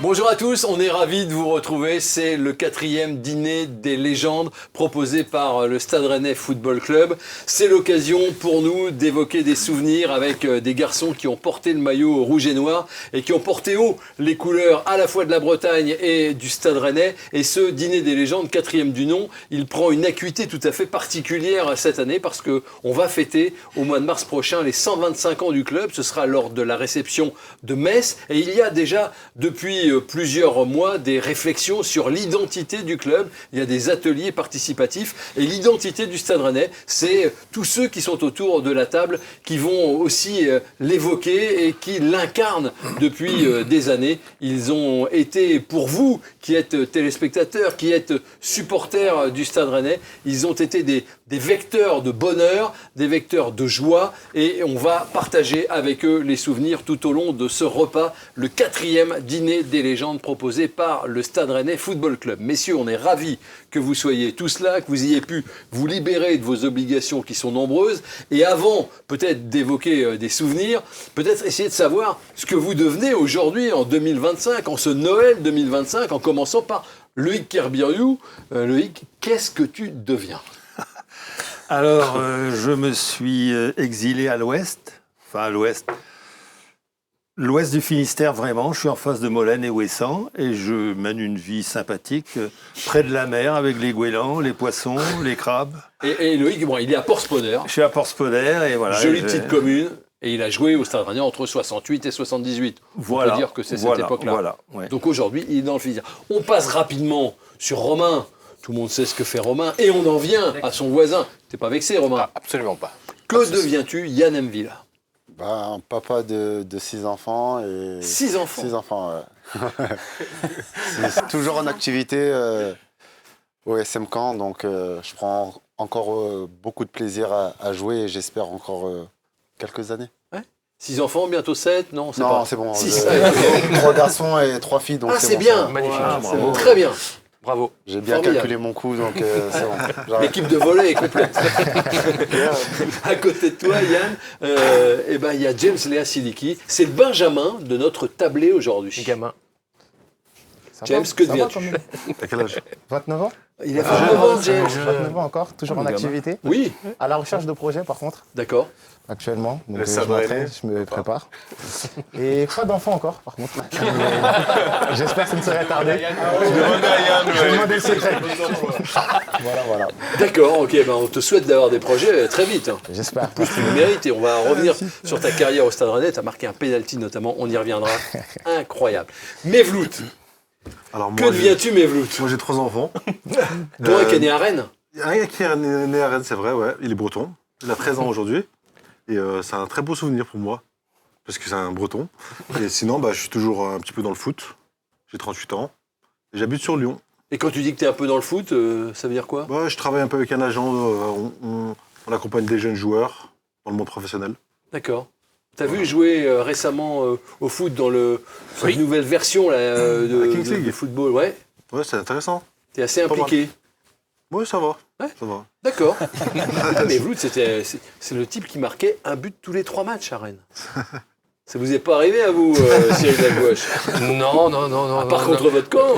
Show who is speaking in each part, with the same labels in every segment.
Speaker 1: Bonjour à tous, on est ravis de vous retrouver. C'est le 4e dîner des légendes proposé par le Stade Rennais Football Club. C'est l'occasion pour nous d'évoquer des souvenirs avec des garçons qui ont porté le maillot rouge et noir et qui ont porté haut les couleurs à la fois de la Bretagne et du Stade Rennais. Et ce dîner des légendes, 4e du nom, il prend une acuité tout à fait particulière cette année parce qu'on va fêter au mois de mars prochain les 125 ans du club. Ce sera lors de la réception de Metz et il y a déjà depuis plusieurs mois des réflexions sur l'identité du club. Il y a des ateliers participatifs et l'identité du Stade Rennais, c'est tous ceux qui sont autour de la table qui vont aussi l'évoquer et qui l'incarnent depuis des années. Ils ont été, pour vous qui êtes téléspectateurs, qui êtes supporters du Stade Rennais, ils ont été des vecteurs de bonheur, des vecteurs de joie et on va partager avec eux les souvenirs tout au long de ce repas, le 4e dîner des légendes proposé par le Stade Rennais Football Club. Messieurs, on est ravis que vous soyez tous là, que vous ayez pu vous libérer de vos obligations qui sont nombreuses et avant peut-être d'évoquer des souvenirs, peut-être essayer de savoir ce que vous devenez aujourd'hui en 2025, en ce Noël 2025, en commençant par Loïc Kerbiriou. Loïc, qu'est-ce que tu deviens ?
Speaker 2: Alors, je me suis exilé à l'ouest, enfin à l'ouest du Finistère vraiment. Je suis en face de Molène et Ouessant et je mène une vie sympathique près de la mer avec les goélands, les poissons, les crabes.
Speaker 1: Et Loïc, bon, il est à Port-Spodder.
Speaker 2: Je suis à Port-Spodder et voilà.
Speaker 1: Jolie petite commune. Et il a joué au Stade Rennais entre 68 et 78.
Speaker 2: Voilà.
Speaker 1: On peut dire que c'est cette époque-là.
Speaker 2: Voilà, ouais.
Speaker 1: Donc aujourd'hui, il est dans le Finistère. On passe rapidement sur Romain. Tout le monde sait ce que fait Romain. Et on en vient à son voisin. T'es pas vexé, Romain ?
Speaker 3: Ah, absolument pas.
Speaker 1: Que deviens-tu, Yann M'Vila ?
Speaker 4: Un papa de 6 enfants. Et
Speaker 1: 6 enfants ?
Speaker 4: 6 enfants, ouais. C'est toujours en activité au SM Caen, donc je prends encore beaucoup de plaisir à jouer et j'espère encore quelques années.
Speaker 1: Ouais. 6 enfants, bientôt 7 ? Non, c'est
Speaker 4: non,
Speaker 1: pas...
Speaker 4: c'est bon.
Speaker 1: 6.
Speaker 4: 3 garçons et 3 filles. Donc
Speaker 1: c'est
Speaker 4: bon,
Speaker 1: bien.
Speaker 4: ça.
Speaker 3: Magnifique.
Speaker 1: Voilà, c'est bon. Très bien.
Speaker 3: Bravo.
Speaker 4: J'ai bien
Speaker 1: Formidable.
Speaker 4: calculé mon coup, donc c'est bon. J'arrête.
Speaker 1: L'équipe de volley est complète. À côté de toi, Yann, il y a James Léa Siliki. C'est le Benjamin de notre tablé aujourd'hui.
Speaker 3: Les gamins.
Speaker 1: James, que deviens-tu ?
Speaker 5: T'as quel âge ?
Speaker 6: 29 ans.
Speaker 1: Il a 29 ans, James.
Speaker 6: 29 ans encore, toujours en activité.
Speaker 1: Oui,
Speaker 6: À la recherche de projets par contre,
Speaker 1: d'accord.
Speaker 6: actuellement. Donc
Speaker 5: Le
Speaker 6: je
Speaker 5: sabre
Speaker 6: m'entraîne,
Speaker 5: aîné.
Speaker 6: je me prépare. Et pas d'enfant encore par contre. Mais j'espère que ça ne serait tardé. Je vais demander le secret. Voilà.
Speaker 1: D'accord, ok, on te souhaite d'avoir des projets très vite.
Speaker 6: J'espère.
Speaker 1: En plus, tu le mérites et on va revenir sur ta carrière au Stade Rennais. Tu as marqué un penalty notamment, on y reviendra. Incroyable. Mevlout,
Speaker 5: Alors
Speaker 1: que deviens-tu, Mevlout ?
Speaker 5: Moi j'ai 3 enfants.
Speaker 1: Toi qui es né à Rennes ?
Speaker 5: Un gars qui est né à Rennes, c'est vrai, ouais. Il est breton. Il a 13 ans aujourd'hui. Et c'est un très beau souvenir pour moi. Parce que c'est un breton. Et sinon, je suis toujours un petit peu dans le foot. J'ai 38 ans. Et j'habite sur Lyon.
Speaker 1: Et quand tu dis que tu es un peu dans le foot, ça veut dire quoi ?
Speaker 5: Je travaille un peu avec un agent. On accompagne des jeunes joueurs dans le monde professionnel.
Speaker 1: D'accord. Tu as vu jouer récemment au foot dans cette nouvelle version là,
Speaker 5: Kings League.
Speaker 1: de football, ouais.
Speaker 5: Ouais, c'est intéressant.
Speaker 1: Tu es assez
Speaker 5: Pas mal.
Speaker 1: impliqué.
Speaker 5: Ouais, ça va.
Speaker 1: Ouais.
Speaker 5: Ça va.
Speaker 1: D'accord. Mais Vlout, c'est le type qui marquait un but tous les 3 matchs à Rennes. Ça vous est pas arrivé à vous, Cyril Lagouache ?
Speaker 3: Non.
Speaker 1: Par contre votre camp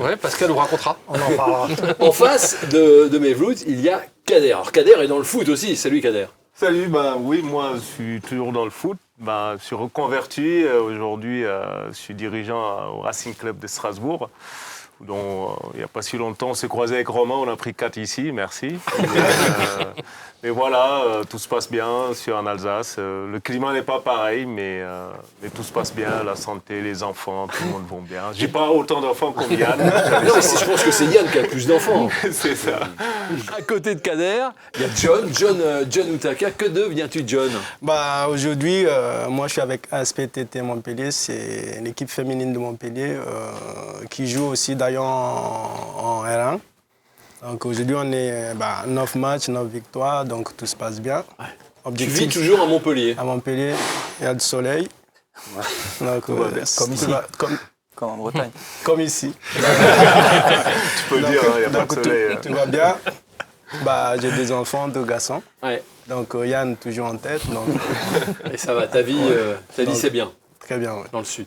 Speaker 3: Ouais, Pascal nous racontera.
Speaker 6: On en parlera.
Speaker 1: En face de Mevlout, il y a Kader. Alors Kader est dans le foot aussi. Salut Kader.
Speaker 7: Salut, oui, moi je suis toujours dans le foot. Je suis reconverti. Aujourd'hui, je suis dirigeant au Racing Club de Strasbourg. dont il n'y a pas si longtemps, on s'est croisé avec Romain, on a pris 4 ici, merci. Mais voilà, tout se passe bien en Alsace. Le climat n'est pas pareil, mais tout se passe bien, la santé, les enfants, tout le monde va bien. J'ai pas autant d'enfants comme Yann.
Speaker 1: Non, mais je pense que c'est Yann qui a le plus d'enfants.
Speaker 7: C'est ça.
Speaker 1: À côté de Kader, il y a John Utaka. Que deviens-tu, John?
Speaker 8: Aujourd'hui, moi je suis avec ASPTT Montpellier, c'est l'équipe féminine de Montpellier qui joue aussi d'ailleurs en R1. Donc aujourd'hui on est 9 matchs, 9 victoires, donc tout se passe bien.
Speaker 1: Ouais.
Speaker 8: Objectif,
Speaker 1: tu vis toujours à Montpellier?
Speaker 8: À Montpellier, il y a du soleil. Ouais. Donc,
Speaker 6: comme ici. Comme en Bretagne.
Speaker 8: Comme ici.
Speaker 7: Tu peux le dire, il n'y a pas de soleil.
Speaker 8: Tout va bien. J'ai 2 enfants, 2 garçons.
Speaker 1: Ouais.
Speaker 8: Donc Yann toujours en tête. Donc...
Speaker 1: Et ça va, ta vie c'est bien.
Speaker 8: Très bien, oui.
Speaker 1: Dans le sud.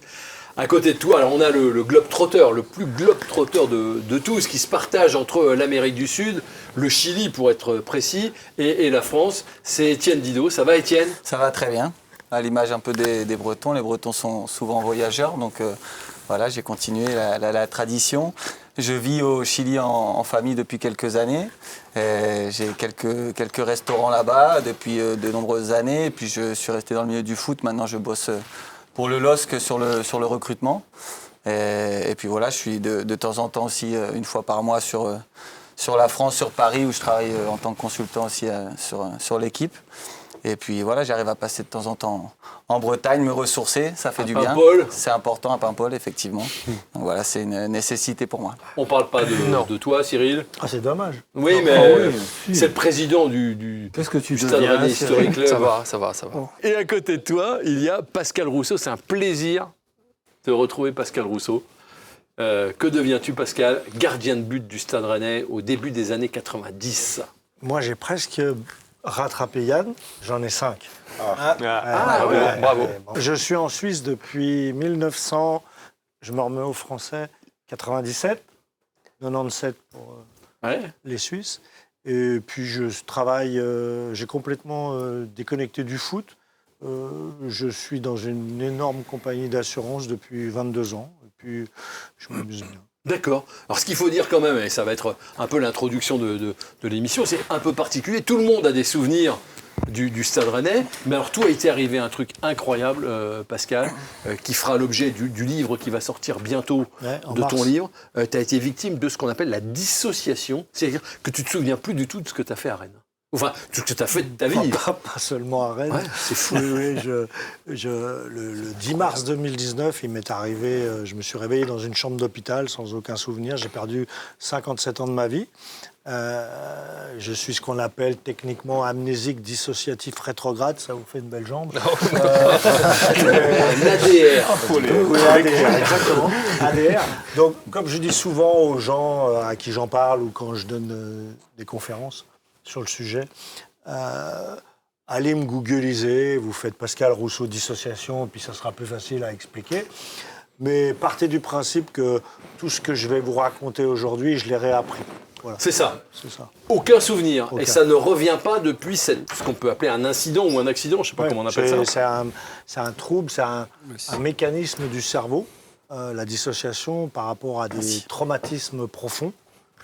Speaker 1: À côté de toi, alors on a le globe-trotteur, le plus globe-trotteur de tous, qui se partage entre l'Amérique du Sud, le Chili pour être précis, et la France. C'est Étienne Didot. Ça va, Étienne?
Speaker 9: Ça va très bien. À l'image un peu des Bretons. Les Bretons sont souvent voyageurs, donc voilà, j'ai continué la tradition. Je vis au Chili en famille depuis quelques années. J'ai quelques restaurants là-bas depuis de nombreuses années. Et puis je suis resté dans le milieu du foot. Maintenant, je bosse pour le LOSC sur le recrutement. Et puis voilà, je suis de temps en temps aussi, une fois par mois, sur la France, sur Paris, où je travaille en tant que consultant aussi sur l'équipe. Et puis voilà, j'arrive à passer de temps en temps en Bretagne, me ressourcer, ça fait du bien.
Speaker 1: Paimpol.
Speaker 9: C'est important à Paimpol, effectivement. Donc voilà, c'est une nécessité pour moi.
Speaker 1: On parle pas de toi, Cyril.
Speaker 6: Ah, c'est dommage.
Speaker 1: Oui, mais c'est le président du
Speaker 2: Qu'est-ce que tu
Speaker 1: Stade Rennais Historic Club.
Speaker 3: Ça va.
Speaker 1: Et à côté de toi, il y a Pascal Rousseau. C'est un plaisir de retrouver Pascal Rousseau. Que deviens-tu, Pascal? Gardien de but du Stade Rennais au début des années 90.
Speaker 6: Moi, j'ai presque rattrapé Yann. J'en ai 5.
Speaker 3: Bravo.
Speaker 6: Je suis en Suisse depuis 1900. Je me remets au français. 97. 97 pour les Suisses. Et puis, je travaille. J'ai complètement déconnecté du foot. Je suis dans une énorme compagnie d'assurance depuis 22 ans. Et puis, je m'amuse bien.
Speaker 1: D'accord. Alors, ce qu'il faut dire quand même, et ça va être un peu l'introduction de l'émission, c'est un peu particulier. Tout le monde a des souvenirs du Stade Rennais. Mais alors, toi, il t'est arrivé un truc incroyable, Pascal, qui fera l'objet du livre qui va sortir bientôt de ton livre. Tu as été victime de ce qu'on appelle la dissociation. C'est-à-dire que tu ne te souviens plus du tout de ce que tu as fait à Rennes. Enfin, tout ce que tu as fait de ta vie.
Speaker 6: Pas seulement à Rennes.
Speaker 1: Ouais, c'est fou.
Speaker 6: Oui, le 10 mars 2019, il m'est arrivé, je me suis réveillé dans une chambre d'hôpital sans aucun souvenir. J'ai perdu 57 ans de ma vie. Je suis ce qu'on appelle techniquement amnésique dissociatif rétrograde. Ça vous fait une belle jambe.
Speaker 1: L'ADR.
Speaker 6: Oui, ADR, exactement. ADR. Donc, comme je dis souvent aux gens à qui j'en parle ou quand je donne des conférences sur le sujet, allez me googliser, vous faites Pascal Rousseau dissociation, puis ça sera plus facile à expliquer. Mais partez du principe que tout ce que je vais vous raconter aujourd'hui, je l'ai réappris. Voilà.
Speaker 1: C'est ça.
Speaker 6: C'est ça.
Speaker 1: Aucun souvenir.
Speaker 6: Aucun.
Speaker 1: Et ça ne revient pas depuis ce qu'on peut appeler un incident ou un accident. Je ne sais pas comment on appelle ça.
Speaker 6: C'est un trouble, c'est un mécanisme du cerveau, la dissociation par rapport à des traumatismes profonds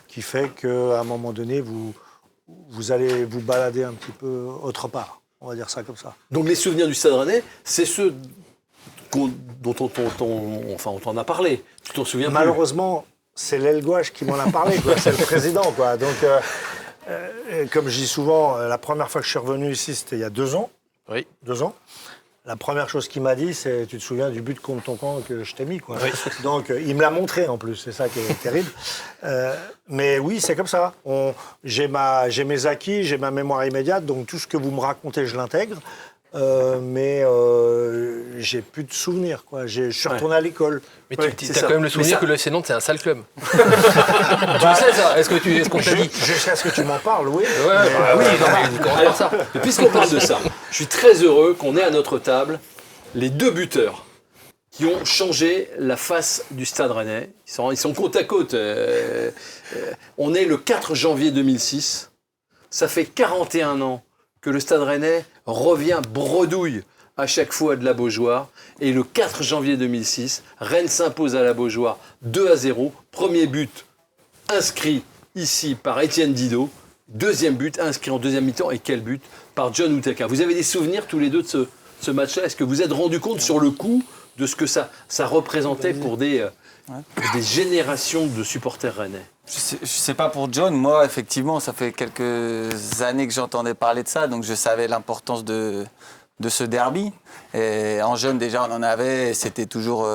Speaker 6: qui fait qu'à un moment donné, vous allez vous balader un petit peu autre part. On va dire ça comme ça.
Speaker 1: Donc les souvenirs du Stade Rennais, c'est ceux dont on t'en a parlé. Tu t'en souviens plus?
Speaker 6: Malheureusement, c'est l'aile gauche qui m'en a parlé, quoi. C'est le président, quoi. Donc, comme je dis souvent, la première fois que je suis revenu ici, c'était il y a 2 ans.
Speaker 3: Oui.
Speaker 6: 2 ans. La première chose qu'il m'a dit, c'est « Tu te souviens du but contre ton camp que je t'ai mis ?» quoi.
Speaker 3: Oui.
Speaker 6: Donc, il me l'a montré, en plus. C'est ça qui est terrible. Mais oui, c'est comme ça. J'ai mes acquis, j'ai ma mémoire immédiate. Donc, tout ce que vous me racontez, je l'intègre. Mais j'ai plus de souvenirs, quoi. Je suis retourné à l'école.
Speaker 3: Mais
Speaker 1: Ouais,
Speaker 3: tu
Speaker 1: c'est
Speaker 3: as
Speaker 1: ça.
Speaker 3: quand même le souvenir que le FC Nantes, c'est un sale club. Tu le sais, ça? Est-ce qu'on t'a dit?
Speaker 6: Jusqu'à ce que tu m'en parles, oui.
Speaker 3: Oui, on va ça.
Speaker 1: Et puisqu'on parle de ça, je suis très heureux qu'on ait à notre table les 2 buteurs qui ont changé la face du Stade Rennais. Ils sont côte à côte. On est le 4 janvier 2006. Ça fait 41 ans que le Stade Rennais revient bredouille à chaque fois de la Beaujoire. Et le 4 janvier 2006, Rennes s'impose à la Beaujoire 2-0. Premier but inscrit ici par Étienne Didot. Deuxième but inscrit en deuxième mi-temps. Et quel but par John Utaka. Vous avez des souvenirs tous les deux de ce match-là? Est-ce que vous êtes rendu compte sur le coup de ce que ça représentait pour des générations de supporters rennais?
Speaker 9: Je sais pas pour John, moi effectivement ça fait quelques années que j'entendais parler de ça, donc je savais l'importance de ce derby. Et en jeune déjà on en avait, et c'était toujours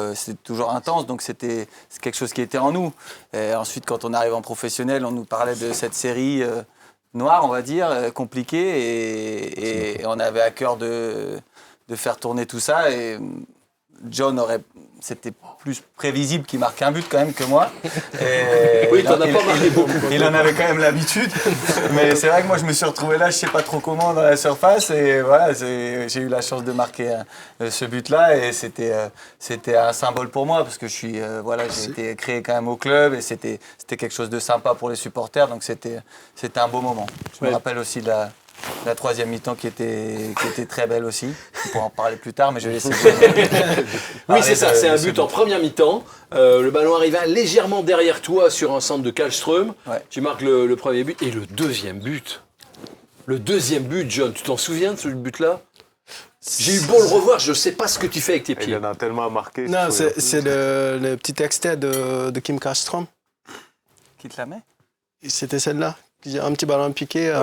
Speaker 9: intense, donc c'est quelque chose qui était en nous. Et ensuite quand on arrive en professionnel, on nous parlait de cette série noire, on va dire, compliquée, et on avait à cœur de faire tourner tout ça. Et John c'était plus prévisible qu'il marque un but quand même que moi. Et
Speaker 1: Oui, t'en as pas marqué beaucoup.
Speaker 9: Il en avait quand même l'habitude. Mais c'est vrai que moi, je me suis retrouvé là, je sais pas trop comment, dans la surface. Et voilà, j'ai eu la chance de marquer ce but-là. Et c'était un symbole pour moi parce que j'ai été créé quand même au club et c'était quelque chose de sympa pour les supporters. Donc c'était un beau moment. Je me rappelle aussi de la troisième mi-temps qui était très belle aussi. On pourra en parler plus tard, mais je vais laisser.
Speaker 1: Oui, c'est ça, c'est un but en première mi-temps. Le ballon arriva légèrement derrière toi sur un centre de Kallström.
Speaker 9: Ouais.
Speaker 1: Tu marques le premier but. Et le deuxième but, John, tu t'en souviens de ce but-là? J'ai eu beau le revoir, je ne sais pas ce que tu fais avec tes
Speaker 7: Il
Speaker 1: pieds.
Speaker 7: en a tellement marqué.
Speaker 8: Non, c'est le petit extrait de Kim Kallström.
Speaker 9: Qui te la met?
Speaker 8: C'était celle-là. Un petit ballon piqué.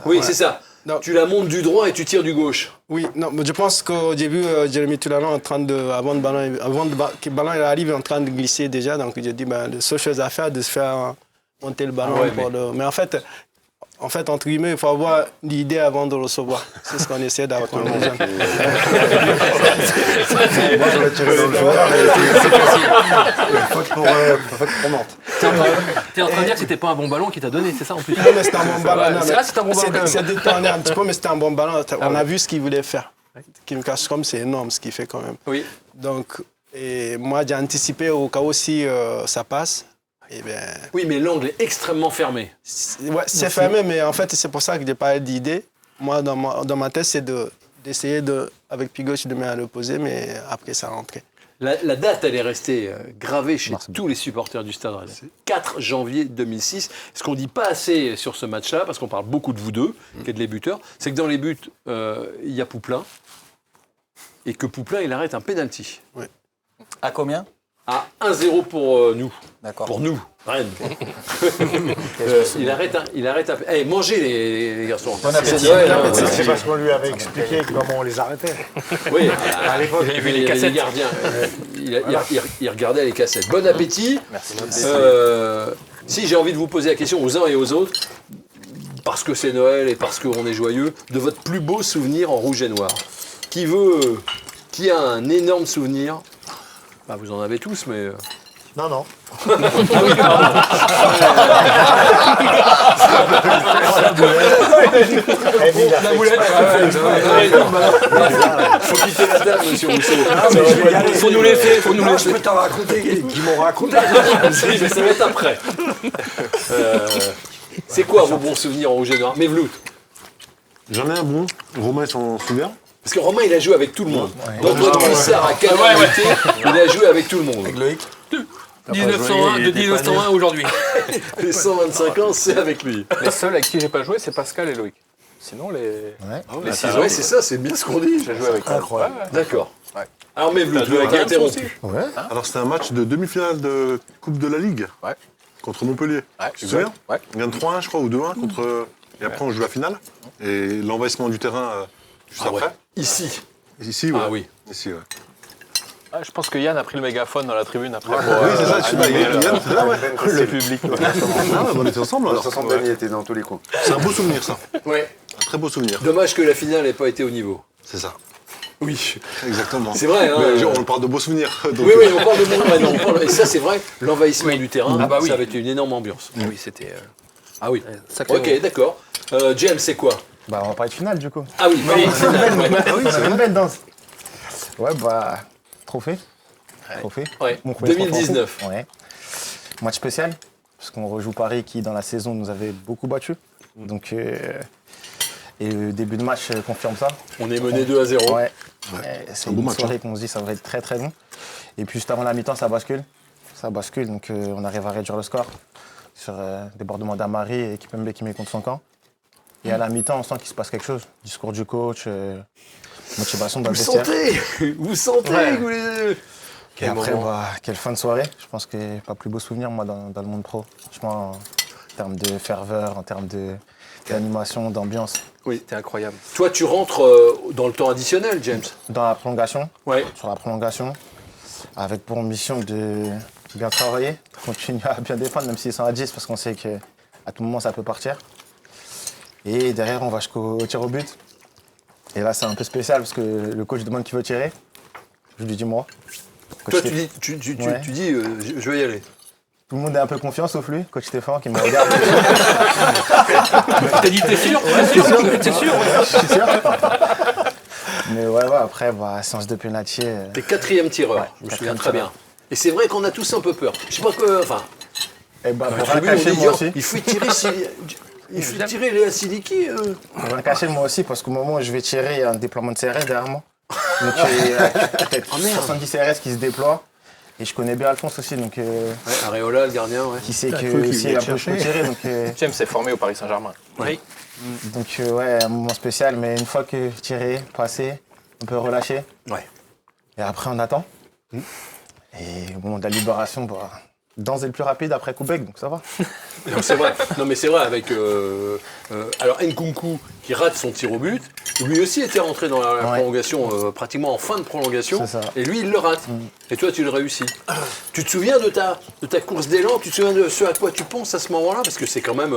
Speaker 1: Oui, c'est ça.
Speaker 8: Non.
Speaker 1: Tu la montes du droit et tu tires du gauche.
Speaker 8: Oui, non, mais je pense qu'au début, Jérémy Toulalan, avant que le ballon arrive, en train de glisser déjà. Donc j'ai dit, la seule chose à faire, de se faire monter le ballon. Mais en fait, entre guillemets, il faut avoir l'idée avant de recevoir. C'est ce qu'on essaie d'apprendre aux jeunes.
Speaker 5: Moi, j'aurais tiré dans le joueur et c'est facile. Faute pour Nantes.
Speaker 3: T'es en train de dire que c'était pas un bon ballon qu'il t'a donné, c'est ça en plus?
Speaker 8: Non, mais c'était un bon ballon.
Speaker 3: C'est vrai, c'était un bon ballon quand même.
Speaker 8: C'est détourné un petit peu, mais c'était un bon ballon. On a vu ce qu'il voulait faire. Kim Kallström, c'est énorme ce qu'il fait quand même.
Speaker 1: Oui.
Speaker 8: Donc, et moi, j'ai anticipé au cas où si ça passe. Eh bien,
Speaker 1: Oui, mais l'angle est extrêmement fermé.
Speaker 8: c'est fermé, mais en fait, c'est pour ça que j'ai pas d'idée. Moi, dans ma tête, c'est d'essayer avec pied gauche de me à l'opposé, mais après, ça rentrait.
Speaker 1: La date, elle est restée gravée chez tous les supporters du Stade Rennais. 4 janvier 2006. Ce qu'on ne dit pas assez sur ce match-là, parce qu'on parle beaucoup de vous deux, qui êtes les buteurs, c'est que dans les buts, il y a Pouplin, et que Pouplin, il arrête un penalty.
Speaker 8: Oui.
Speaker 9: À combien?
Speaker 1: À 1-0 pour nous.
Speaker 9: D'accord.
Speaker 1: Pour nous, Rennes. Il arrête un... Hey, mangez les garçons.
Speaker 9: Bon appétit.
Speaker 1: C'est Noël, hein,
Speaker 6: C'est
Speaker 1: voilà.
Speaker 6: parce qu'on lui avait expliqué comment on les arrêtait.
Speaker 1: Oui,
Speaker 6: À l'époque,
Speaker 1: il y avait les gardiens. Il regardait les cassettes. Bon appétit.
Speaker 3: Merci.
Speaker 1: Si j'ai envie de vous poser la question aux uns et aux autres, parce que c'est Noël et parce qu'on est joyeux, de votre plus beau souvenir en rouge et noir. Qui a un énorme souvenir? Bah, vous en avez tous, mais...
Speaker 6: Non, non.
Speaker 3: La boulette.
Speaker 1: Faut quitter la table, monsieur Rousseau.
Speaker 3: Faut nous laisser, faut nous
Speaker 6: Non,
Speaker 3: laisser.
Speaker 6: je peux t'en raconter, qui m'ont raconté.
Speaker 1: Mais ça va être après. C'est quoi vos bons souvenirs en rouge et noir? Mevlout.
Speaker 5: J'en ai un bon. Romain, il s'en souvient.
Speaker 1: Parce que Romain, il a joué avec tout le monde. Dans votre concert à Canal, il a joué avec tout le monde.
Speaker 9: Avec Loïc?
Speaker 3: 1901, de 1901 aujourd'hui.
Speaker 1: Les 125 ans, c'est avec lui.
Speaker 3: Les seuls avec qui j'ai pas joué, c'est Pascal et Loïc. Sinon, les ciseaux,
Speaker 1: Ouais, c'est ça, c'est bien ce qu'on dit.
Speaker 3: j'ai joué avec eux.
Speaker 6: Incroyable.
Speaker 1: D'accord.
Speaker 3: Ouais.
Speaker 1: Alors Mevlout,
Speaker 3: T'as joué
Speaker 1: le
Speaker 3: avec
Speaker 1: mec
Speaker 3: Games
Speaker 1: interrompu.
Speaker 5: Ouais. Alors, c'était un match de demi-finale de Coupe de la Ligue.
Speaker 3: Ouais.
Speaker 5: Contre Montpellier.
Speaker 3: Ouais,
Speaker 5: Tu te souviens?
Speaker 3: Ouais.
Speaker 5: On gagne 3-1, je crois, ou 2-1 contre. Et après, on joue la finale. Et l'envahissement du terrain juste
Speaker 1: Ah ouais.
Speaker 5: après.
Speaker 1: Ici.
Speaker 5: Ici, ouais.
Speaker 1: Ah oui.
Speaker 5: Ici, ouais.
Speaker 3: Ah, je pense que Yann a pris le mégaphone dans la tribune après.
Speaker 5: Oui, c'est ça, je suis là. Yann, c'est là, ouais.
Speaker 3: Le public.
Speaker 5: Ah ouais, on était ensemble
Speaker 4: Le
Speaker 5: alors.
Speaker 4: 60 il était dans tous les coups.
Speaker 5: C'est un beau souvenir, ça.
Speaker 1: Ouais.
Speaker 5: Un très beau souvenir.
Speaker 1: Dommage que la finale n'ait pas été au niveau.
Speaker 5: C'est ça.
Speaker 1: Oui.
Speaker 5: Exactement.
Speaker 1: C'est vrai, hein.
Speaker 5: Mais on parle de beaux souvenirs. Donc,
Speaker 1: Oui, on parle de monde. Ouais, non, on parle... Et ça, c'est vrai, l'envahissement du terrain,
Speaker 3: Ah bah oui.
Speaker 1: ça avait été une énorme ambiance.
Speaker 3: Oui, c'était.
Speaker 1: Ah oui.
Speaker 3: Sacré
Speaker 1: Ok, d'accord. James, c'est quoi?
Speaker 10: Bah, on va parler de finale du coup.
Speaker 1: Ah oui, finale, ouais.
Speaker 10: C'est une belle danse. Ouais, bah, trophée. Trophée.
Speaker 1: Ouais.
Speaker 10: Mon premier
Speaker 1: 2019.
Speaker 10: trophée. Ouais. Match spécial, parce qu'on rejoue Paris qui, dans la saison, nous avait beaucoup battus. Donc, et le début de match confirme ça.
Speaker 1: On est mené 2-0.
Speaker 10: Ouais.
Speaker 5: c'est
Speaker 10: C'est
Speaker 5: un beau
Speaker 10: une
Speaker 5: match,
Speaker 10: soirée qu'on se dit ça va être très très bon. Et puis juste avant la mi-temps, ça bascule. Ça bascule, donc on arrive à réduire le score sur débordement d'Amari et Kipembe qui met contre son camp. Et à la mi-temps, on sent qu'il se passe quelque chose. Discours du coach, motivation dans le vestiaire.
Speaker 1: Vous sentez
Speaker 3: Ouais.
Speaker 1: que vous les...
Speaker 10: Et après, bah, quelle fin de soirée. Je pense qu'il n'y a pas plus beau souvenir, moi, dans le monde pro. Franchement, en termes de ferveur, en termes d'animation, d'ambiance.
Speaker 3: Oui, c'était incroyable.
Speaker 1: Toi, tu rentres dans le temps additionnel, James.
Speaker 10: Dans la prolongation,
Speaker 1: Ouais.
Speaker 10: sur la prolongation, avec pour mission de bien travailler, continuer à bien défendre, même s'ils sont à 10, parce qu'on sait qu'à tout moment, ça peut partir. Et derrière, on va jusqu'au tir au but. Et là, c'est un peu spécial, parce que le coach demande qui veut tirer. Je lui dis moi.
Speaker 1: Toi,
Speaker 10: Coach
Speaker 1: tu dis,
Speaker 10: Ouais.
Speaker 1: je vais y aller.
Speaker 10: Tout le monde a un peu confiance sauf lui, coach Stéphane qui me regarde.
Speaker 3: T'as dit t'es sûr? T'es sûr?
Speaker 10: Je suis sûr. Mais ouais, après, séance de penalty.
Speaker 1: T'es 4e tireur,
Speaker 10: Ouais,
Speaker 1: je me souviens
Speaker 10: 4e
Speaker 1: très bien.
Speaker 10: tireur.
Speaker 1: Et c'est vrai qu'on a tous un peu peur. Je sais pas quoi, enfin,
Speaker 10: Et bah,
Speaker 1: à la
Speaker 10: pour rien
Speaker 1: tribune, on
Speaker 10: cacher,
Speaker 1: dit,
Speaker 10: moi
Speaker 1: oh,
Speaker 10: aussi.
Speaker 1: il faut tirer, il faut tirer Léa Siliki.
Speaker 10: Pour rien cacher, moi aussi, parce qu'au moment où je vais tirer, il y a un déploiement de CRS derrière moi. Donc, il y a peut-être 70 CRS qui se déploient. Et je connais bien Alphonse aussi, donc
Speaker 1: Areola, le gardien, ouais.
Speaker 10: qui sait
Speaker 2: T'as
Speaker 10: que
Speaker 2: cru qu'il
Speaker 10: aussi
Speaker 2: voulait
Speaker 10: un peu je
Speaker 2: chercher.
Speaker 10: peux tirer. Donc,
Speaker 3: James s'est formé au Paris Saint-Germain.
Speaker 1: Oui.
Speaker 10: ouais, un moment spécial, mais une fois que tiré, passé, on peut relâcher.
Speaker 1: Ouais.
Speaker 10: Et après, on attend. Et bon, la libération, Danz est le plus rapide après Koubek, donc ça va.
Speaker 1: Non, c'est vrai. Non, mais c'est vrai avec. Alors Nkunku qui rate son tir au but, lui aussi était rentré dans la
Speaker 10: Ouais.
Speaker 1: prolongation, pratiquement en fin de prolongation,
Speaker 10: C'est ça.
Speaker 1: et lui il le rate. Et toi tu le réussis. Tu te souviens de ta course d'élan? Tu te souviens de ce à quoi tu penses à ce moment-là? Parce que c'est quand même